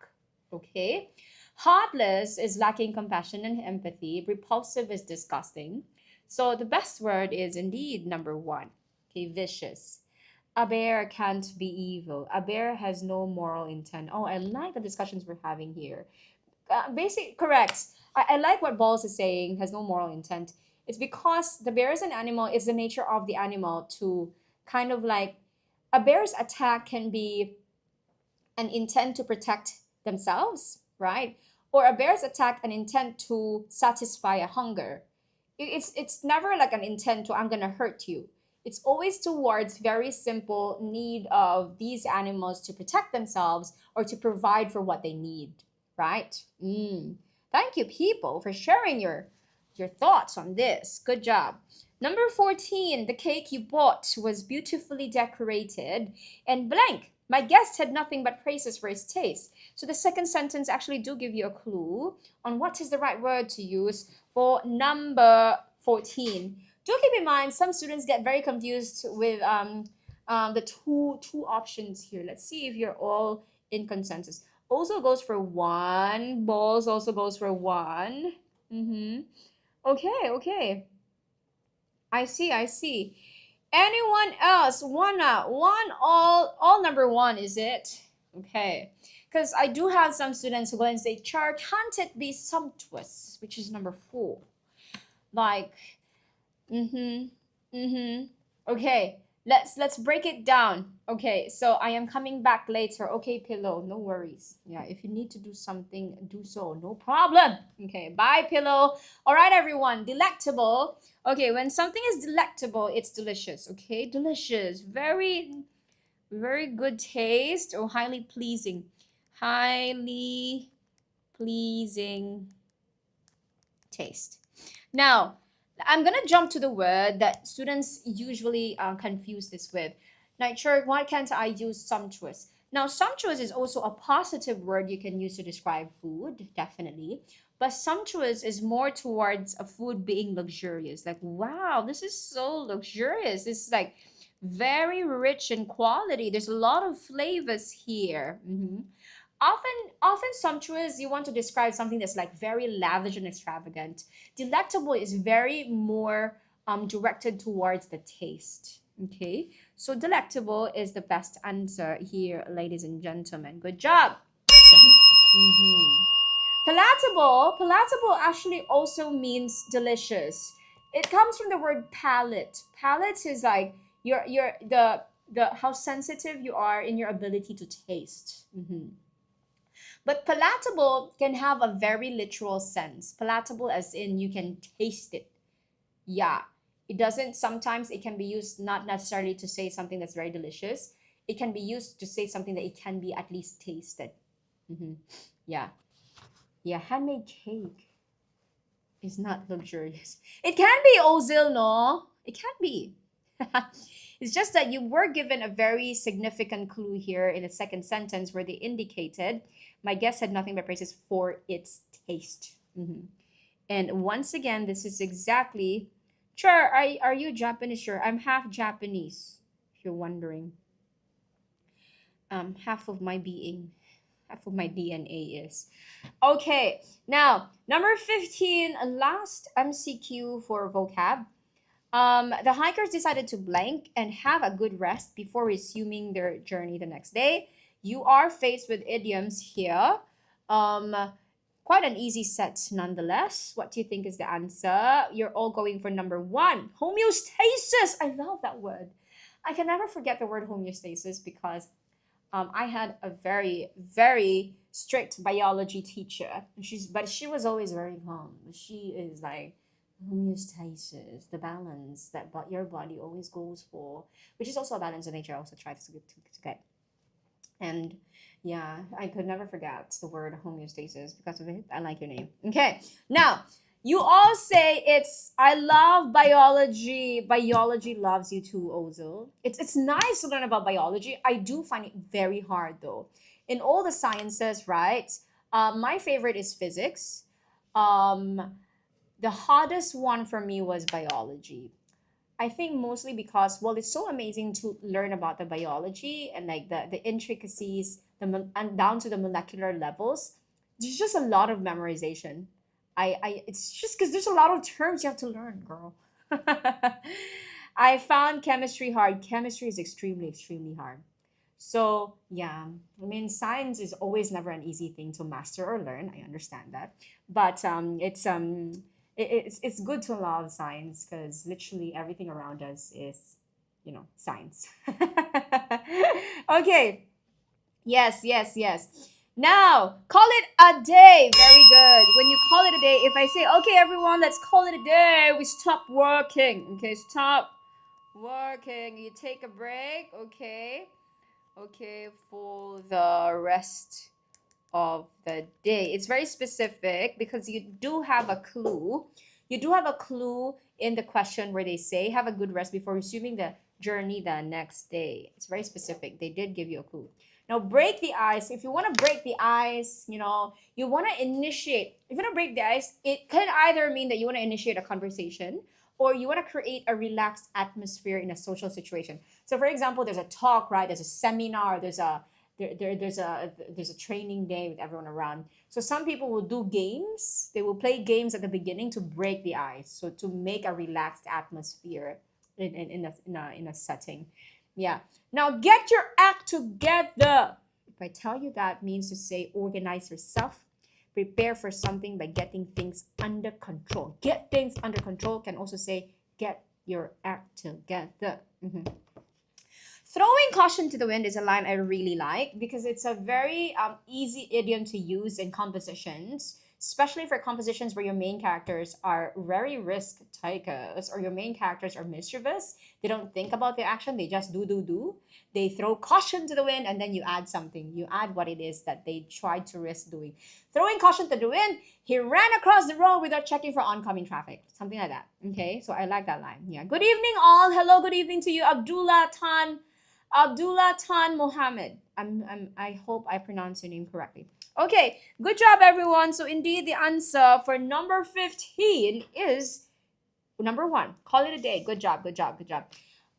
Okay, heartless is lacking compassion and empathy. Repulsive is disgusting. So the best word is indeed number 1. Okay, vicious. A bear can't be evil. A bear has no moral intent. Oh, I like the discussions we're having here. Correct. I like what Balls is saying, has no moral intent. It's because the bear is an animal, it's the nature of the animal to kind of like, a bear's attack can be an intent to protect themselves, right? Or a bear's attack an intent to satisfy a hunger. It's never like an intent to, I'm gonna hurt you. It's always towards very simple need of these animals to protect themselves or to provide for what they need, right? Thank you, people, for sharing your thoughts on this. Good job. Number 14, the cake you bought was beautifully decorated and blank. My guest had nothing but praises for his taste. So the second sentence actually do give you a clue on what is the right word to use for number 14. Do keep in mind, some students get very confused with the two options here. Let's see if you're all in consensus. Also goes for 1. Balls also goes for 1. Okay. I see. Anyone else? One out. One all number 1, is it? Okay. Because I do have some students who go and say, Char, can't it be sumptuous? Which is number 4. Like, mm-hmm, mm-hmm. Okay, let's break it down. Okay, so I am coming back later. Okay, Pillow, no worries. Yeah, if you need to do something, do so. No problem. Okay, bye, Pillow. All right, everyone. Delectable. Okay, when something is delectable, it's delicious. Okay, delicious. Very, very good taste or highly pleasing. Highly pleasing taste. Now, I'm going to jump to the word that students usually confuse this with. Like, sure, why can't I use sumptuous? Now, sumptuous is also a positive word you can use to describe food, definitely. But sumptuous is more towards a food being luxurious. Like, wow, this is so luxurious. It's like very rich in quality. There's a lot of flavors here. Often sumptuous, you want to describe something that's like very lavish and extravagant. Delectable is very more directed towards the taste. Okay, so delectable is the best answer here, ladies and gentlemen. Good job. Mhm. Palatable actually also means delicious. It comes from the word palate. Palate is like your the how sensitive you are in your ability to taste. But palatable can have a very literal sense. Palatable as in you can taste it. Yeah. It doesn't, sometimes it can be used not necessarily to say something that's very delicious. It can be used to say something that it can be at least tasted. Yeah. Yeah, handmade cake is not luxurious. It can be, Ozil, no? It can be. It's just that you were given a very significant clue here in the second sentence where they indicated, my guest had nothing but praises for its taste. And once again, this is exactly, sure, are you Japanese? Sure, I'm half Japanese, if you're wondering. Half of my being, half of my DNA is. Okay, now, number 15, last MCQ for vocab. The hikers decided to blank and have a good rest before resuming their journey the next day. You are faced with idioms here. Um, Quite an easy set nonetheless. What do you think is the answer? You're all going for number 1, homeostasis. I love that word. I can never forget the word homeostasis because I had a very, very strict biology teacher. But she was always very calm. She is like, homeostasis, the balance that your body always goes for, which is also a balance in nature. I also try to get. And yeah, I could never forget the word homeostasis because of it. I like your name. Okay, now you all say it's, I love biology. Biology loves you too, Ozil. It's nice to learn about biology. I do find it very hard though. In all the sciences, right? My favorite is physics. The hardest one for me was biology. I think mostly because, well, it's so amazing to learn about the biology and like the intricacies, and down to the molecular levels. There's just a lot of memorization. It's just because there's a lot of terms you have to learn, girl. I found chemistry hard. Chemistry is extremely, extremely hard. So yeah, I mean, science is always never an easy thing to master or learn. I understand that, but it's good to love science because literally everything around us is, science. Okay. Yes, yes, yes. Now, call it a day. Very good. When you call it a day, if I say, okay, everyone, let's call it a day, we stop working. Okay, stop working. You take a break. Okay. Okay, for the rest of the day. It's very specific because you do have a clue. You do have a clue in the question where they say, have a good rest before resuming the journey the next day. It's very specific. They did give you a clue. Now, break the ice. If you want to break the ice, you want to initiate. If you want to break the ice, it could either mean that you want to initiate a conversation or you want to create a relaxed atmosphere in a social situation. So, for example, there's a talk, right? There's a seminar, there's a training day with everyone around. So some people will do games. They will play games at the beginning to break the ice, so to make a relaxed atmosphere in a setting. Yeah. Now get your act together. If I tell you that, means to say organize yourself, prepare for something by getting things under control. Get things under control can also say get your act together. Throwing caution to the wind is a line I really like because it's a very easy idiom to use in compositions, especially for compositions where your main characters are very risk takers or your main characters are mischievous. They don't think about the action, they just do. They throw caution to the wind and then you add something. You add what it is that they tried to risk doing. Throwing caution to the wind, he ran across the road without checking for oncoming traffic. Something like that. Okay, so I like that line. Yeah. Good evening, all. Hello, good evening to you, Abdullah Tan Mohammed. I hope I pronounced your name correctly. Okay, good job, everyone. So indeed, the answer for number 15 is number 1. Call it a day. Good job.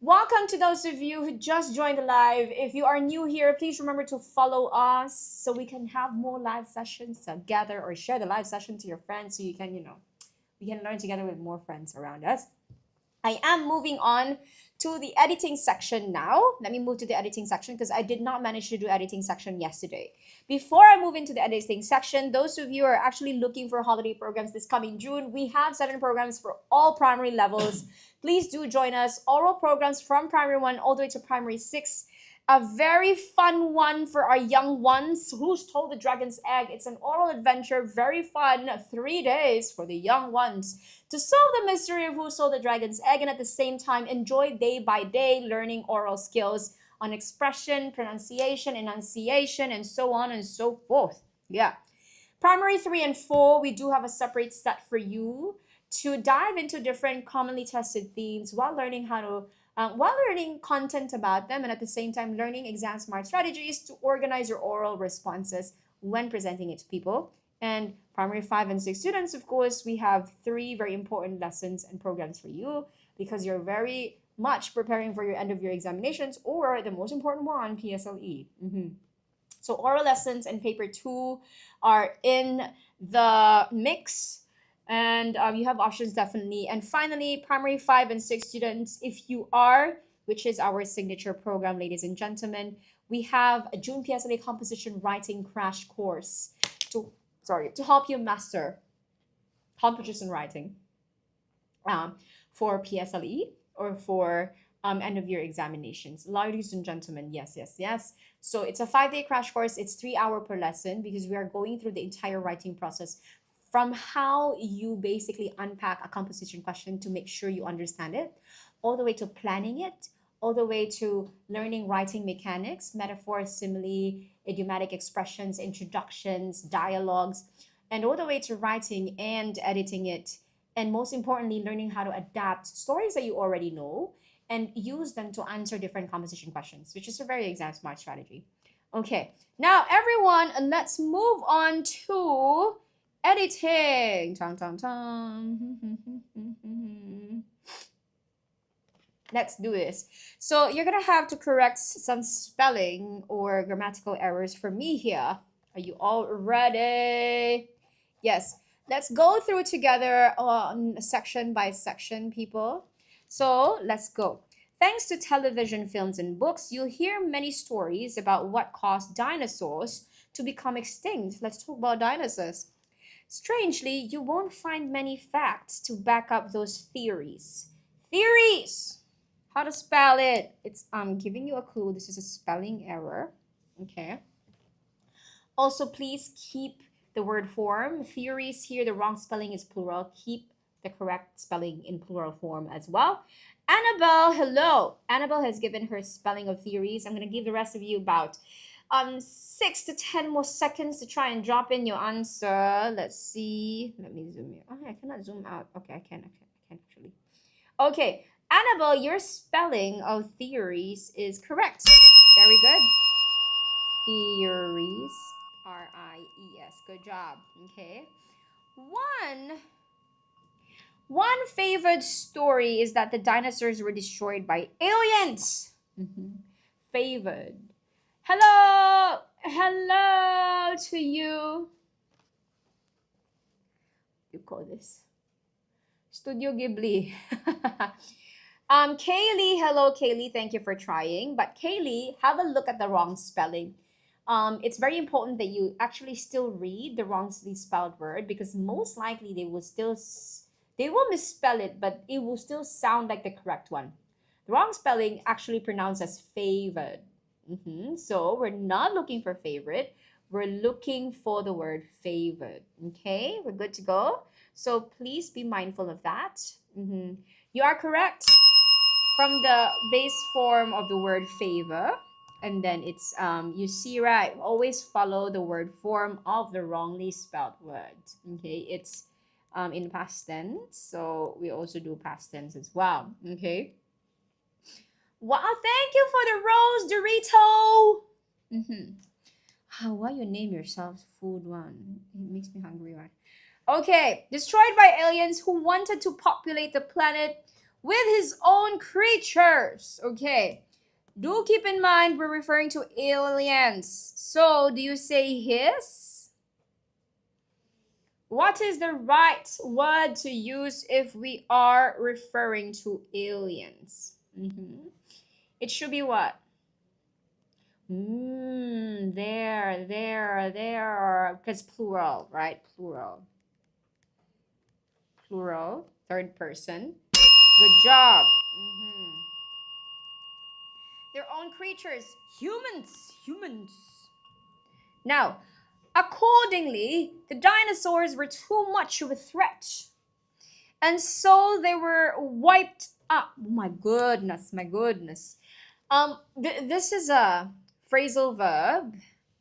Welcome to those of you who just joined the live. If you are new here, please remember to follow us so we can have more live sessions together, or share the live session to your friends so you can, we can learn together with more friends around us. I am moving on to the editing section now. Let me move to the editing section because I did not manage to do editing section yesterday. Before I move into the editing section, those of you who are actually looking for holiday programs this coming June, we have 7 programs for all primary levels. Please do join us. Oral programs from primary 1 all the way to primary 6. A very fun one for our young ones. Who Stole the Dragon's Egg? It's an oral adventure, very fun, 3 days for the young ones to solve the mystery of who stole the dragon's egg and at the same time enjoy day by day learning oral skills on expression, pronunciation, enunciation, and so on and so forth. Yeah. Primary 3 and 4, we do have a separate set for you to dive into different commonly tested themes while learning content about them and at the same time learning exam smart strategies to organize your oral responses when presenting it to people. And primary 5 and 6 students, of course, we have 3 very important lessons and programs for you because you're very much preparing for your end of year examinations or the most important one, PSLE. So oral lessons and paper 2 are in the mix. And you have options definitely. And finally, primary 5 and 6 students, if you are, which is our signature program, ladies and gentlemen, we have a June PSLA composition writing crash course to help you master composition writing for PSLE or for end of year examinations. Ladies and gentlemen, yes. So it's a 5-day crash course. It's 3 hours per lesson because we are going through the entire writing process from how you basically unpack a composition question to make sure you understand it, all the way to planning it, all the way to learning writing mechanics, metaphors, simile, idiomatic expressions, introductions, dialogues, and all the way to writing and editing it. And most importantly, learning how to adapt stories that you already know and use them to answer different composition questions, which is a very exam smart strategy. Okay, now everyone, let's move on to editing. Let's do this. So you're gonna have to correct some spelling or grammatical errors for me here. Are you all ready? Yes. Let's go through together section by section, people. So let's go. Thanks to television, films, and books, you'll hear many stories about what caused dinosaurs to become extinct. Let's talk about dinosaurs. Strangely, you won't find many facts to back up those theories. Theories! How to spell it? It's giving you a clue. This is a spelling error. Okay. Also, please keep the word form. Theories here, the wrong spelling is plural. Keep the correct spelling in plural form as well. Annabelle, hello. Annabelle has given her spelling of theories. I'm going to give the rest of you about 6 to 10 more seconds to try and drop in your answer. Let's see. Let me zoom in. Oh, I cannot zoom out. Okay, I can actually. Okay, Annabelle, your spelling of theories is correct. Very good. Theories. R-I-E-S. Good job. Okay. One favored story is that the dinosaurs were destroyed by aliens. Favored. Hello to you. You call this Studio Ghibli. Kaylee, hello Kaylee, thank you for trying. But Kaylee, have a look at the wrong spelling. it's very important that you actually still read the wrongly spelled word, because most likely they will misspell it, but it will still sound like the correct one. The wrong spelling actually pronounced as favored. So we're not looking for favorite. We're looking for the word favored. Okay, we're good to go. So please be mindful of that. You are correct. From the base form of the word favor, and then it's you see, right, always follow the word form of the wrongly spelled word. Okay, it's in past tense, so we also do past tense as well. Okay, wow, thank you for the rose, Dorito. Why you name yourself food one? It makes me hungry, right? Okay, destroyed by aliens who wanted to populate the planet with his own creatures. Okay, do keep in mind we're referring to aliens. So, do you say his? What is the right word to use if we are referring to aliens? It should be what? There. Because plural, right? Plural, third person. Good job. Their own creatures, humans. Now, accordingly, the dinosaurs were too much of a threat, and so they were wiped up. My goodness. This is a phrasal verb,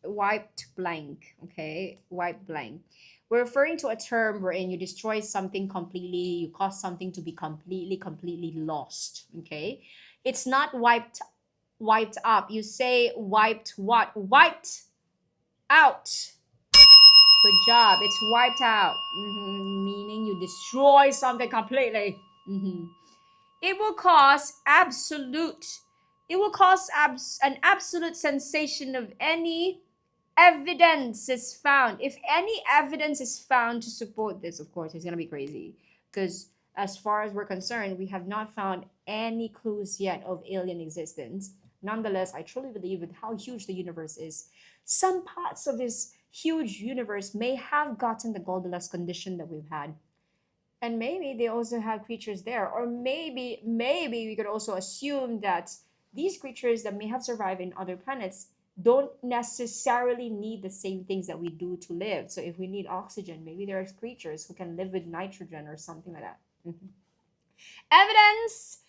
wiped blank. Okay, wiped blank. We're referring to a term wherein you destroy something completely, you cause something to be completely lost. Okay, it's not wiped up. You say wiped what? Wiped out. Good job. It's wiped out, meaning you destroy something completely. It will cause an absolute sensation of any evidence is found. If any evidence is found to support this, of course, it's going to be crazy. Because as far as we're concerned, we have not found any clues yet of alien existence. Nonetheless, I truly believe with how huge the universe is, some parts of this huge universe may have gotten the Goldilocks condition that we've had. And maybe they also have creatures there. Or maybe we could also assume that these creatures that may have survived in other planets don't necessarily need the same things that we do to live. So if we need oxygen, maybe there are creatures who can live with nitrogen or something like that. Evidence,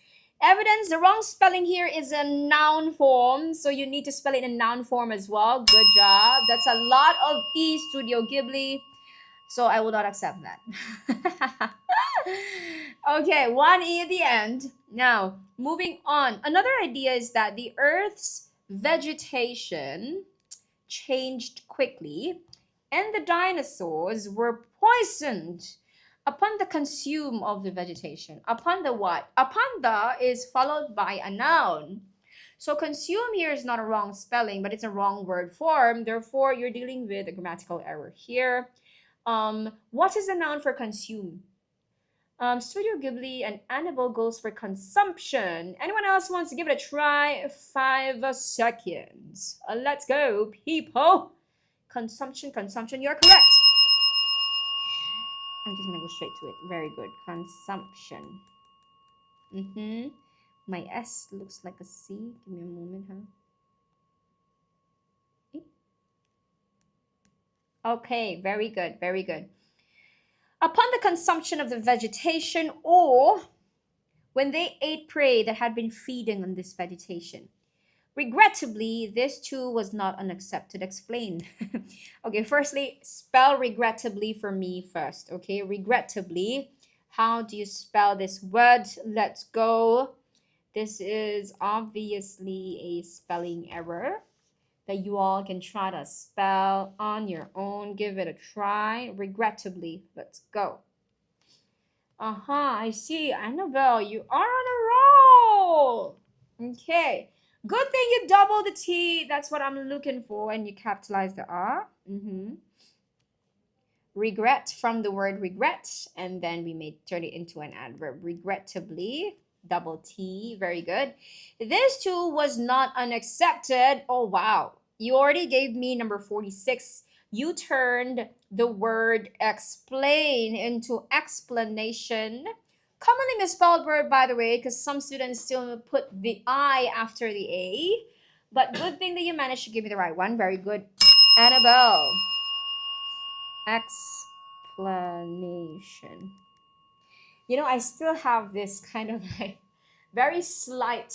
the wrong spelling here is a noun form, so you need to spell it in noun form as well. Good job. That's a lot of E, Studio Ghibli, so I will not accept that. Okay, one E at the end. Now, moving on. Another idea is that the Earth's vegetation changed quickly and the dinosaurs were poisoned upon the consume of the vegetation. Upon the what? Upon the is followed by a noun. So consume here is not a wrong spelling, but it's a wrong word form. Therefore, you're dealing with a grammatical error here. What is the noun for consume? Studio Ghibli and Annabelle goes for consumption. Anyone else wants to give it a try? 5 seconds. Let's go, people. Consumption. You're correct. I'm just gonna go straight to it. Very good. Consumption. My S looks like a C. Give me a moment, huh? Okay, very good. Upon the consumption of the vegetation, or when they ate prey that had been feeding on this vegetation. Regrettably, this too was not unaccepted. Explain. Okay, firstly, spell regrettably for me first. Okay, regrettably. How do you spell this word? Let's go. This is obviously a spelling error that you all can try to spell on your own. Give it a try. Regrettably. Let's go. I see. Annabelle, you are on a roll. Okay. Good thing you double the T. That's what I'm looking for. And you capitalize the R. Regret, from the word regret. And then we may turn it into an adverb. Regrettably. Double T. Very good. This too was not unaccepted. Oh, wow. You already gave me number 46. You turned the word explain into explanation. Commonly misspelled word, by the way, because some students still put the I after the A. But good thing that you managed to give me the right one. Very good. Annabelle. Explanation. You know, I still have this kind of like very slight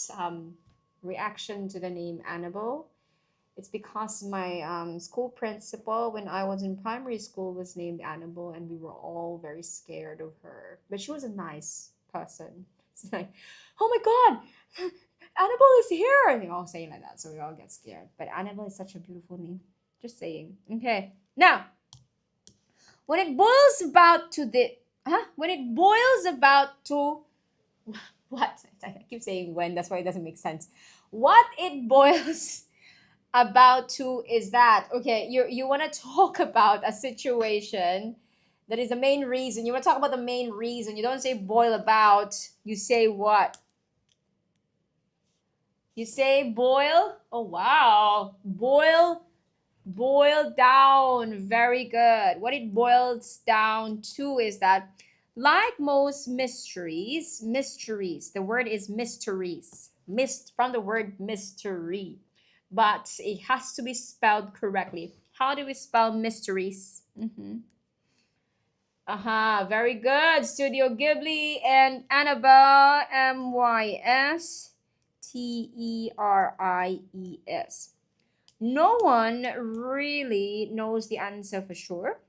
reaction to the name Annabelle. It's because my school principal, when I was in primary school, was named Annabelle, and we were all very scared of her. But she was a nice person. It's like, oh my God, Annabelle is here! And they all saying like that, so we all get scared. But Annabelle is such a beautiful name. Just saying. Okay. Now, when it boils about to the when it boils about to what? I keep saying when, that's why it doesn't make sense. What it boils about to is that, okay, you want to talk about a situation that is the main reason. You want to talk about the main reason. You don't say boil about. You say what? You say boil. Oh wow. Boil down. Very good. What it boils down to is that, like most mysteries, the word is mysteries, from the word mystery, but it has to be spelled correctly. How do we spell mysteries? Very good. Studio Ghibli and Annabelle, Mysteries. No one really knows the answer for sure.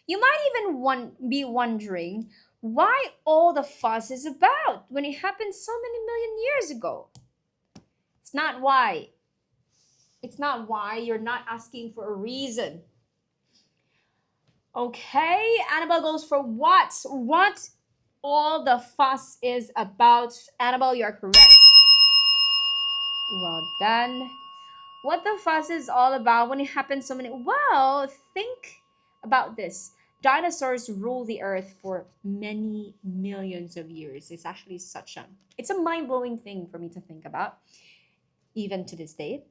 You might even be wondering why all the fuss is about when it happened so many million years ago. It's not why. It's not why. You're not asking for a reason. Okay, Annabelle goes for what? What all the fuss is about. Annabelle, you're correct. Well done. What the fuss is all about when it happens so many. Well, think about this. Dinosaurs rule the earth for many millions of years. It's actually it's a mind-blowing thing for me to think about, even to this day.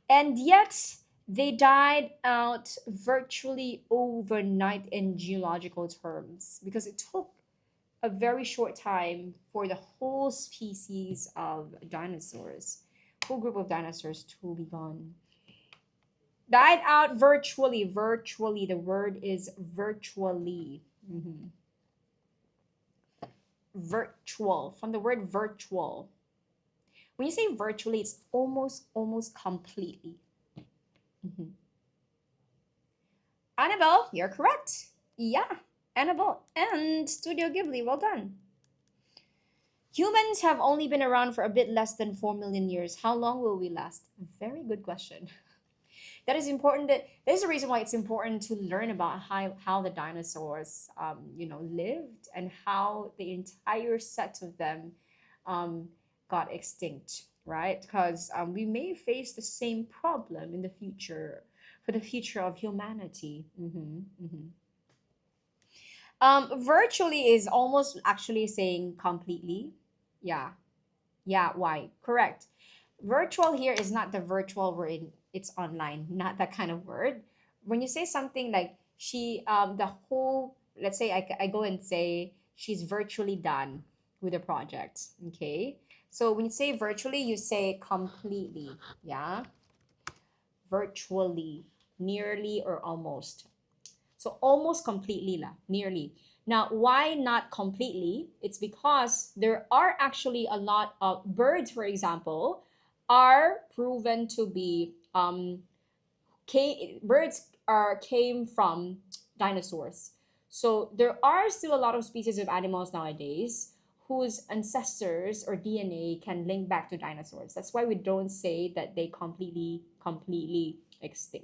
And yet, they died out virtually overnight in geological terms, because it took a very short time for the whole species of dinosaurs, whole group of dinosaurs, to be gone. Died out virtually. The word is virtually. Virtual, from the word virtual. When you say virtually, it's almost completely. Annabelle, you're correct. Yeah, Annabelle and Studio Ghibli, well done. Humans have only been around for a bit less than 4 million years. How long will we last? Very good question. That is important. There's a reason why it's important to learn about how the dinosaurs lived, and how the entire set of them got extinct, right? Because we may face the same problem in the future, for the future of humanity. Virtually is almost actually saying completely. Yeah. Why? Correct. Virtual here is not the virtual word. It's online, not that kind of word. When you say something like the whole, let's say I go and say she's virtually done with a project. Okay. So when you say virtually, you say completely. Yeah. Virtually, nearly or almost. So almost completely lah, nearly. Now, why not completely? It's because there are actually a lot of birds, for example, are proven to be came from dinosaurs. So there are still a lot of species of animals nowadays whose ancestors or DNA can link back to dinosaurs. That's why we don't say that they completely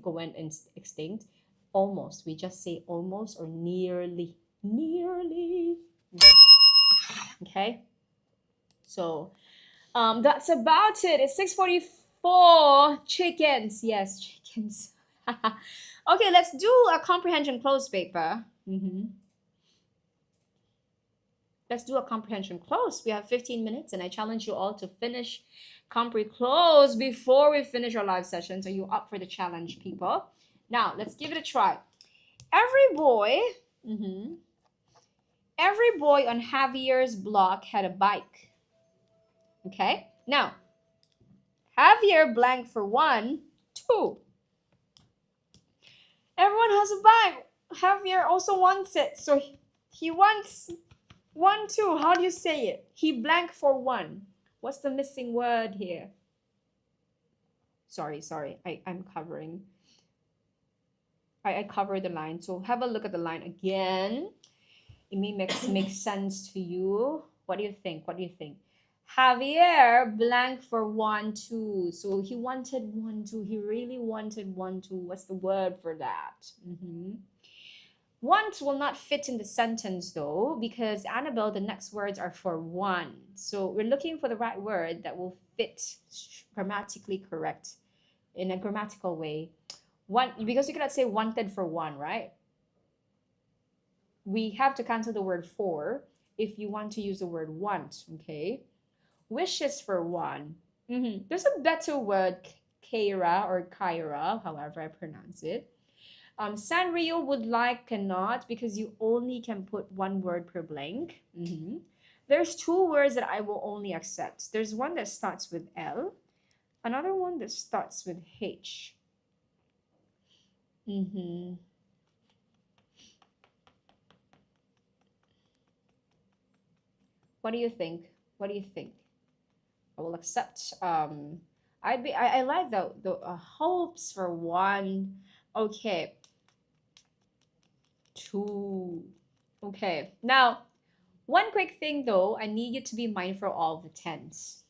went extinct. Almost. We just say almost or nearly. Okay. So that's about it. It's 6:44. Chickens. Yes, chickens. Okay, let's do a comprehension close paper. Let's do a comprehension close. We have 15 minutes, and I challenge you all to finish Come pretty close before we finish our live sessions. Are you up for the challenge, people? Now, let's give it a try. Every boy on Javier's block had a bike. Okay? Now, Javier blank for 1, 2. Everyone has a bike. Javier also wants it. So he wants 1, 2. How do you say it? He blank for 1. What's the missing word here? Sorry. I'm covering. I covered the line. So have a look at the line again. It may make sense to you. What do you think? Javier blank for 1, 2. So he wanted 1, 2. He really wanted 1, 2. What's the word for that? Want will not fit in the sentence though, because Annabelle, the next words are for 1. So we're looking for the right word that will fit grammatically correct in a grammatical way. One, because you cannot say wanted for 1, right? We have to cancel the word for if you want to use the word want, okay? Wishes for 1. There's a better word, Kaira or Kyra, however I pronounce it. Sanrio would like, cannot, because you only can put 1 word per blank. There's 2 words that I will only accept. There's one that starts with L, another one that starts with H. What do you think? I will accept. I like the hopes for 1. Okay. 2. Okay. Now, one quick thing though, I need you to be mindful of the tense.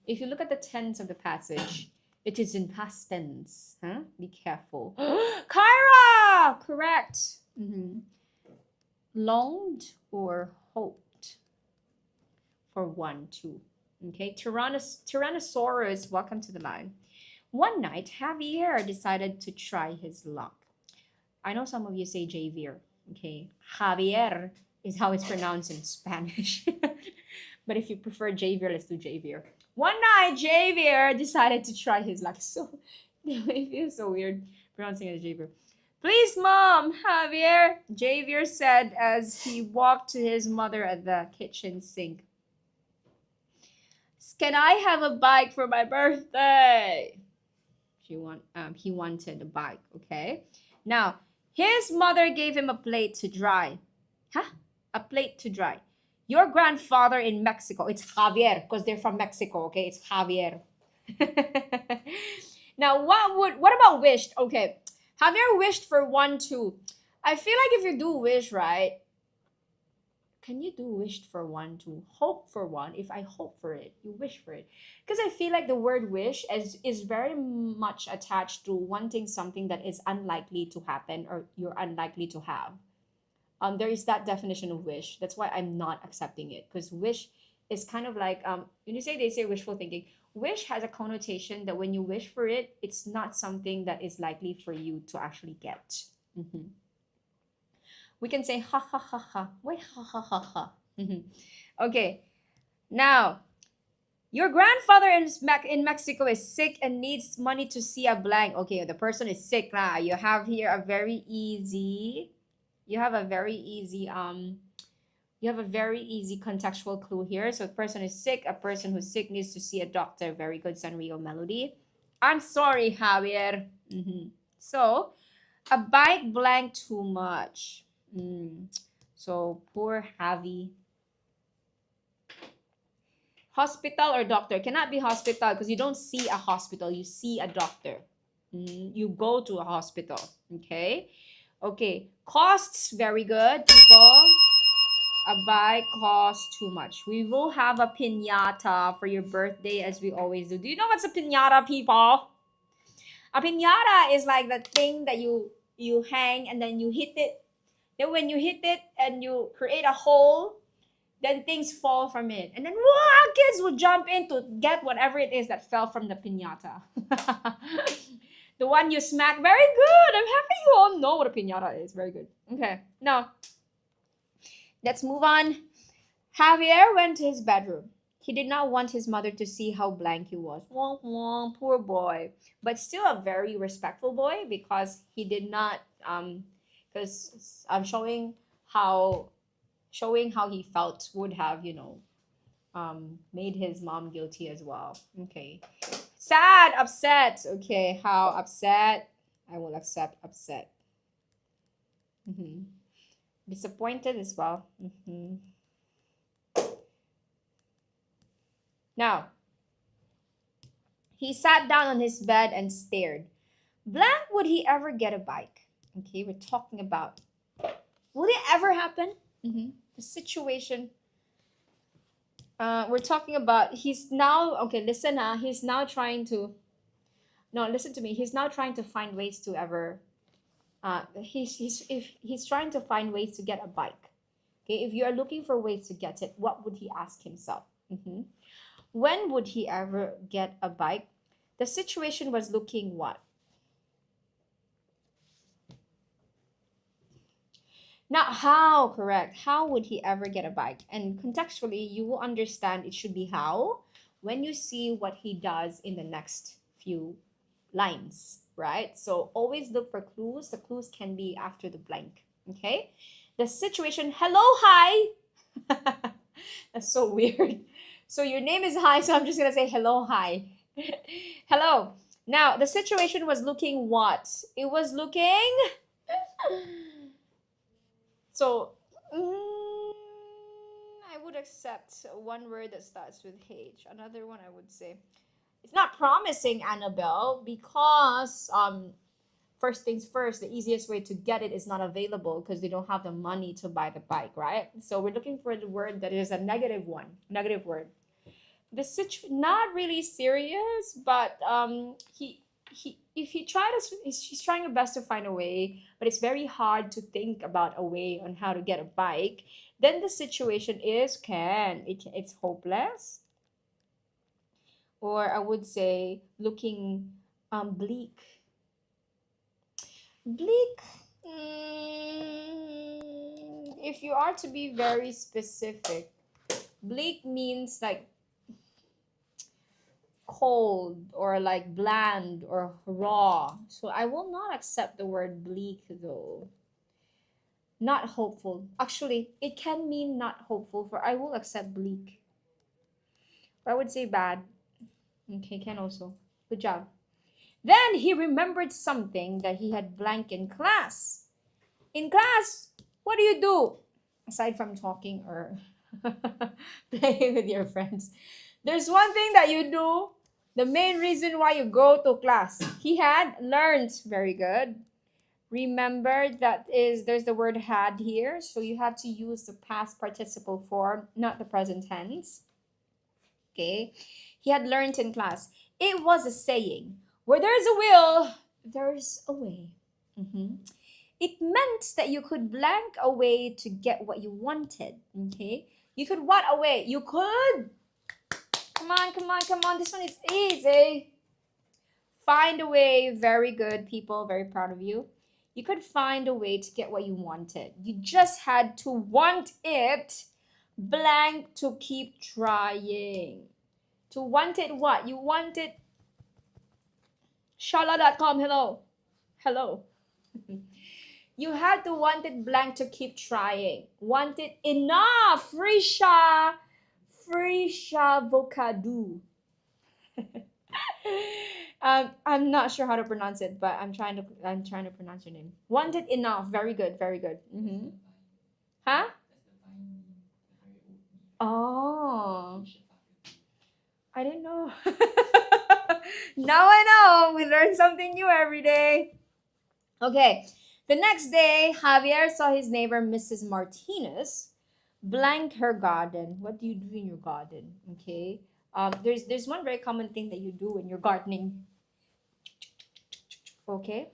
If you look at the tense of the passage, it is in past tense. Be careful. Kyra! Correct. Longed or hoped for 1, 2. Okay, Tyrannosaurus, welcome to the line. One night, Javier decided to try his luck. I know some of you say Javier, okay? Javier is how it's pronounced in Spanish. But if you prefer Javier, let's do Javier. One night, Javier decided to try his luck. So, it feels so weird pronouncing it as Javier. Please, Mom, Javier, Javier said as he walked to his mother at the kitchen sink. Can I have a bike for my birthday? He wanted a bike, okay? Now, his mother gave him a plate to dry. A plate to dry. Your grandfather in Mexico, it's Javier, because they're from Mexico, okay? It's Javier. Now, what about wished? Okay, Javier wished for 1, 2. I feel like if you do wish, right? Can you do wished for 1, 2? Hope for 1. If I hope for it, you wish for it. Because I feel like the word wish is very much attached to wanting something that is unlikely to happen or you're unlikely to have. There is that definition of wish. That's why I'm not accepting it. Because wish is kind of like, when they say wishful thinking, wish has a connotation that when you wish for it, it's not something that is likely for you to actually get. We can say ha ha ha ha. Wait, ha ha ha ha. Okay. Now, your grandfather in Mexico is sick and needs money to see a blank. Okay, the person is sick. You have here a very easy. You have a very easy contextual clue here. So, the person is sick. A person who's sick needs to see a doctor. Very good, Sanrio melody. I'm sorry, Javier. So, a bike blank too much. So poor Javi. Hospital or doctor? Cannot be hospital because you don't see a hospital. You see a doctor. You go to a hospital. Okay. Costs, very good, people. A bike costs too much. We will have a piñata for your birthday as we always do. Do you know what's a piñata, people? A piñata is like the thing that you hang and then you hit it. Then when you hit it and you create a hole, then things fall from it. And then kids will jump in to get whatever it is that fell from the piñata. The one you smack. Very good. I'm happy you all know what a piñata is. Very good. Okay. Now, let's move on. Javier went to his bedroom. He did not want his mother to see how blank he was. Womp womp, poor boy. But still a very respectful boy because he did not because I'm how showing how he felt would have, made his mom guilty as well. Okay. Sad, upset. Okay, how upset? I will accept upset. Disappointed as well. Now, he sat down on his bed and stared. Blank, would he ever get a bike? Okay, we're talking about would it ever happen? The situation. We're talking about he's now okay. Listen, he's now trying to. No, listen to me. He's now trying to find ways to ever. He's trying to find ways to get a bike. Okay, if you are looking for ways to get it, what would he ask himself? When would he ever get a bike? The situation was looking what? Not how, correct. How would he ever get a bike? And contextually, you will understand it should be how when you see what he does in the next few lines, right? So always look for clues. The clues can be after the blank, okay? The situation, hello, hi. That's so weird. So your name is hi, so I'm just going to say hello, hi. Hello. Now, the situation was looking what? It was looking... So, I would accept one word that starts with H. Another one I would say, it's not promising, Annabelle, because first things first, the easiest way to get it is not available because they don't have the money to buy the bike, right? So we're looking for the word that is a negative one, negative word. Not really serious, but he's trying her best to find a way, but it's very hard to think about a way on how to get a bike. Then the situation is it's hopeless, or I would say looking bleak. Bleak. If you are to be very specific, bleak means like cold or like bland or raw. So I will not accept the word bleak though. Not hopeful. Actually, it can mean not hopeful, for I will accept bleak. But I would say bad. Okay, can also. Good job. Then he remembered something that he had blank in class. In class, what do you do? Aside from talking or playing with your friends. There's one thing that you do. The main reason why you go to class. He had learned. Very good. Remember there's the word had here. So you have to use the past participle form, not the present tense. Okay. He had learned in class. It was a saying. Where there's a will, there's a way. It meant that you could blank a way to get what you wanted. Okay. You could what away? You could. Come on, come on, come on. This one is easy. Find a way. Very good, people. Very proud of you. You could find a way to get what you wanted. You just had to want it blank to keep trying. To want it what? You want it. Shala.com. Hello. Hello. You had to want it blank to keep trying. Want it enough. Frisha vocadu. I'm not sure how to pronounce it, but I'm trying to pronounce your name. Want it enough. Very good. Very good. Huh? Oh. I didn't know. Now I know. We learn something new every day. Okay. The next day, Javier saw his neighbor, Mrs. Martinez, blank her garden. What do you do in your garden? Okay. There's one very common thing that you do when you're gardening. Okay.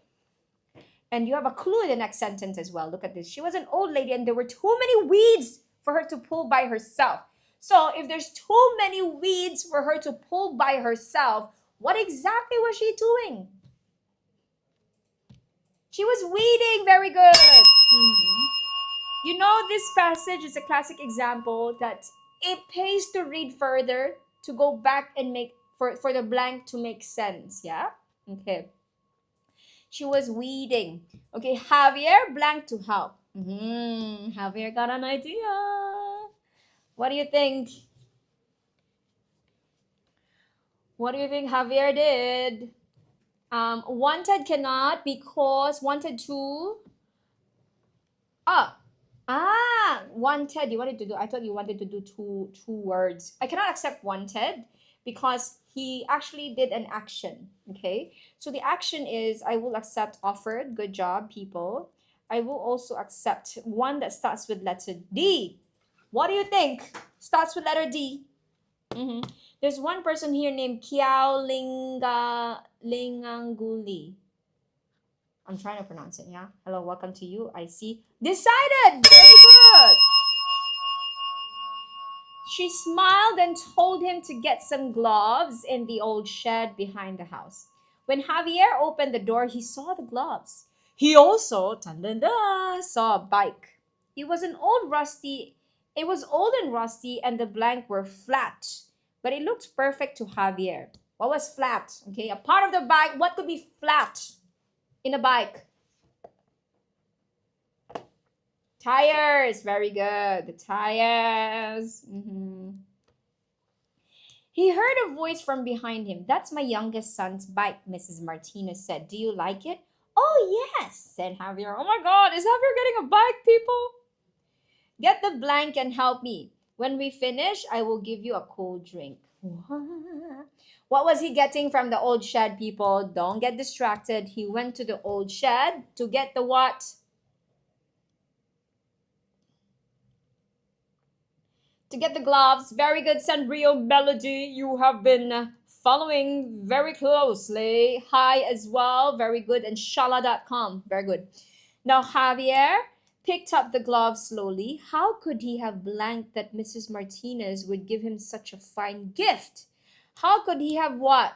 And you have a clue in the next sentence as well. Look at this. She was an old lady and there were too many weeds for her to pull by herself. So if there's too many weeds for her to pull by herself, what exactly was she doing? She was weeding. Very good. You know, this passage is a classic example that it pays to read further, to go back and make for the blank to make sense. Yeah. Okay. She was weeding. Okay, Javier blank to help. Javier got an idea. What do you think? What do you think Javier did? Wanted cannot because wanted to. Ah, wanted. You wanted to do. I thought you wanted to do two words. I cannot accept wanted because he actually did an action. Okay, so the action is I will accept offered. Good job, people. I will also accept one that starts with letter D. What do you think? Starts with letter D. Mm-hmm. There's one person here named Kiao Linganguli. I'm trying to pronounce it, yeah? Hello, welcome to you. I see. Decided! Very good! She smiled and told him to get some gloves in the old shed behind the house. When Javier opened the door, he saw the gloves. He also, saw a bike. It was it was old and rusty, and the blank were flat, but it looked perfect to Javier. What was flat? Okay, a part of the bike. What could be flat in a bike? Tires, very good. The tires. He heard a voice from behind him. That's my youngest son's bike, Mrs. Martinez said. Do you like it? Oh, yes, said Javier. Oh my God, is Javier getting a bike, people? Get the blank and help me. When we finish, I will give you a cold drink. What was he getting from the old shed, people? Don't get distracted. He went to the old shed to get the what? To get the gloves. Very good, Sanrio Melody. You have been following very closely. Hi as well. Very good. And shala.com. Very good. Now, Javier picked up the gloves slowly. How could he have blanked that Mrs. Martinez would give him such a fine gift? How could he have what?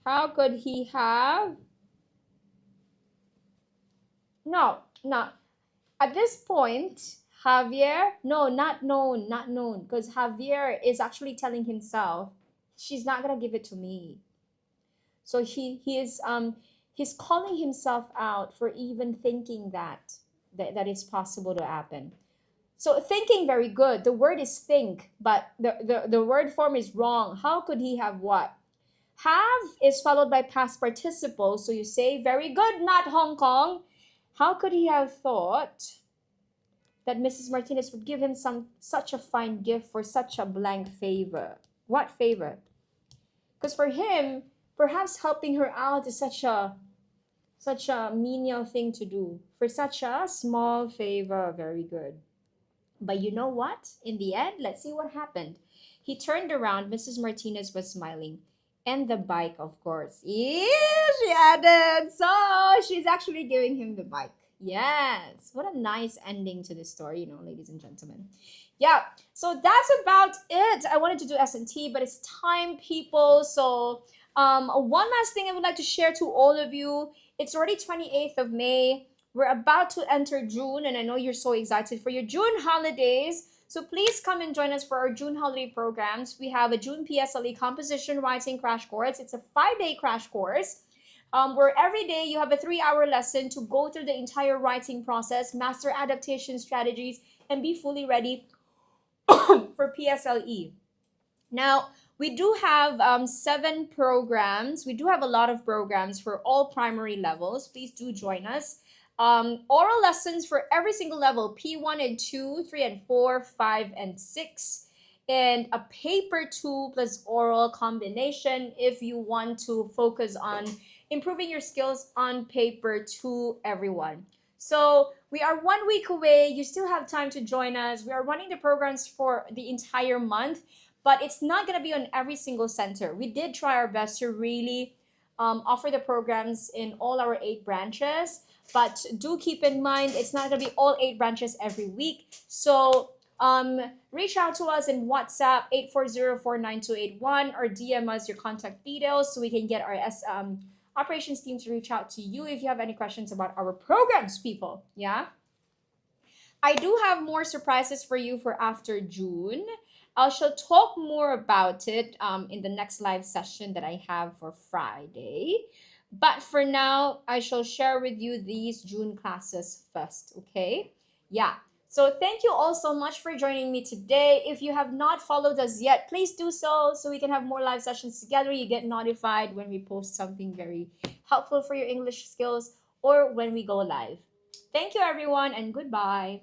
How could he have? No, no. At this point, Javier, no, not known, not known, because Javier is actually telling himself, she's not gonna give it to me. So he's calling himself out for even thinking that it's possible to happen. So thinking, very good. The word is think, but the word form is wrong. How could he have what? Have is followed by past participle. So you say, very good, not Hong Kong. How could he have thought that Mrs. Martinez would give him such a fine gift for such a blank favor? What favor? Because for him, perhaps helping her out is such a menial thing to do. For such a small favor, very good. But you know what? In the end, let's see what happened. He turned around. Mrs. Martinez was smiling. And the bike, of course. Yeah, she added. So she's actually giving him the bike. Yes. What a nice ending to this story, ladies and gentlemen. Yeah. So that's about it. I wanted to do S&T, but it's time, people. So one last thing I would like to share to all of you. It's already 28th of May. We're about to enter June, and I know you're so excited for your June holidays. So please come and join us for our June holiday programs. We have a June PSLE composition writing crash course. It's a 5-day crash course where every day you have a 3-hour lesson to go through the entire writing process, master adaptation strategies, and be fully ready for PSLE. Now, we do have 7 programs. We do have a lot of programs for all primary levels. Please do join us. Oral lessons for every single level, P1 and 2, 3 and 4, 5 and 6, and a paper 2 plus oral combination if you want to focus on improving your skills on paper 2, everyone. So we are 1 week away. You still have time to join us. We are running the programs for the entire month, but it's not going to be on every single center. We did try our best to really offer the programs in all our 8 branches. But do keep in mind, it's not going to be all 8 branches every week. So reach out to us in WhatsApp 840-49281 or DM us your contact details so we can get operations team to reach out to you if you have any questions about our programs, people. Yeah. I do have more surprises for you for after June. I shall talk more about it in the next live session that I have for Friday. But for now, I shall share with you these June classes first, okay? Yeah. So thank you all so much for joining me today. If you have not followed us yet, please do so we can have more live sessions together. You get notified when we post something very helpful for your English skills or when we go live. Thank you, everyone, and goodbye.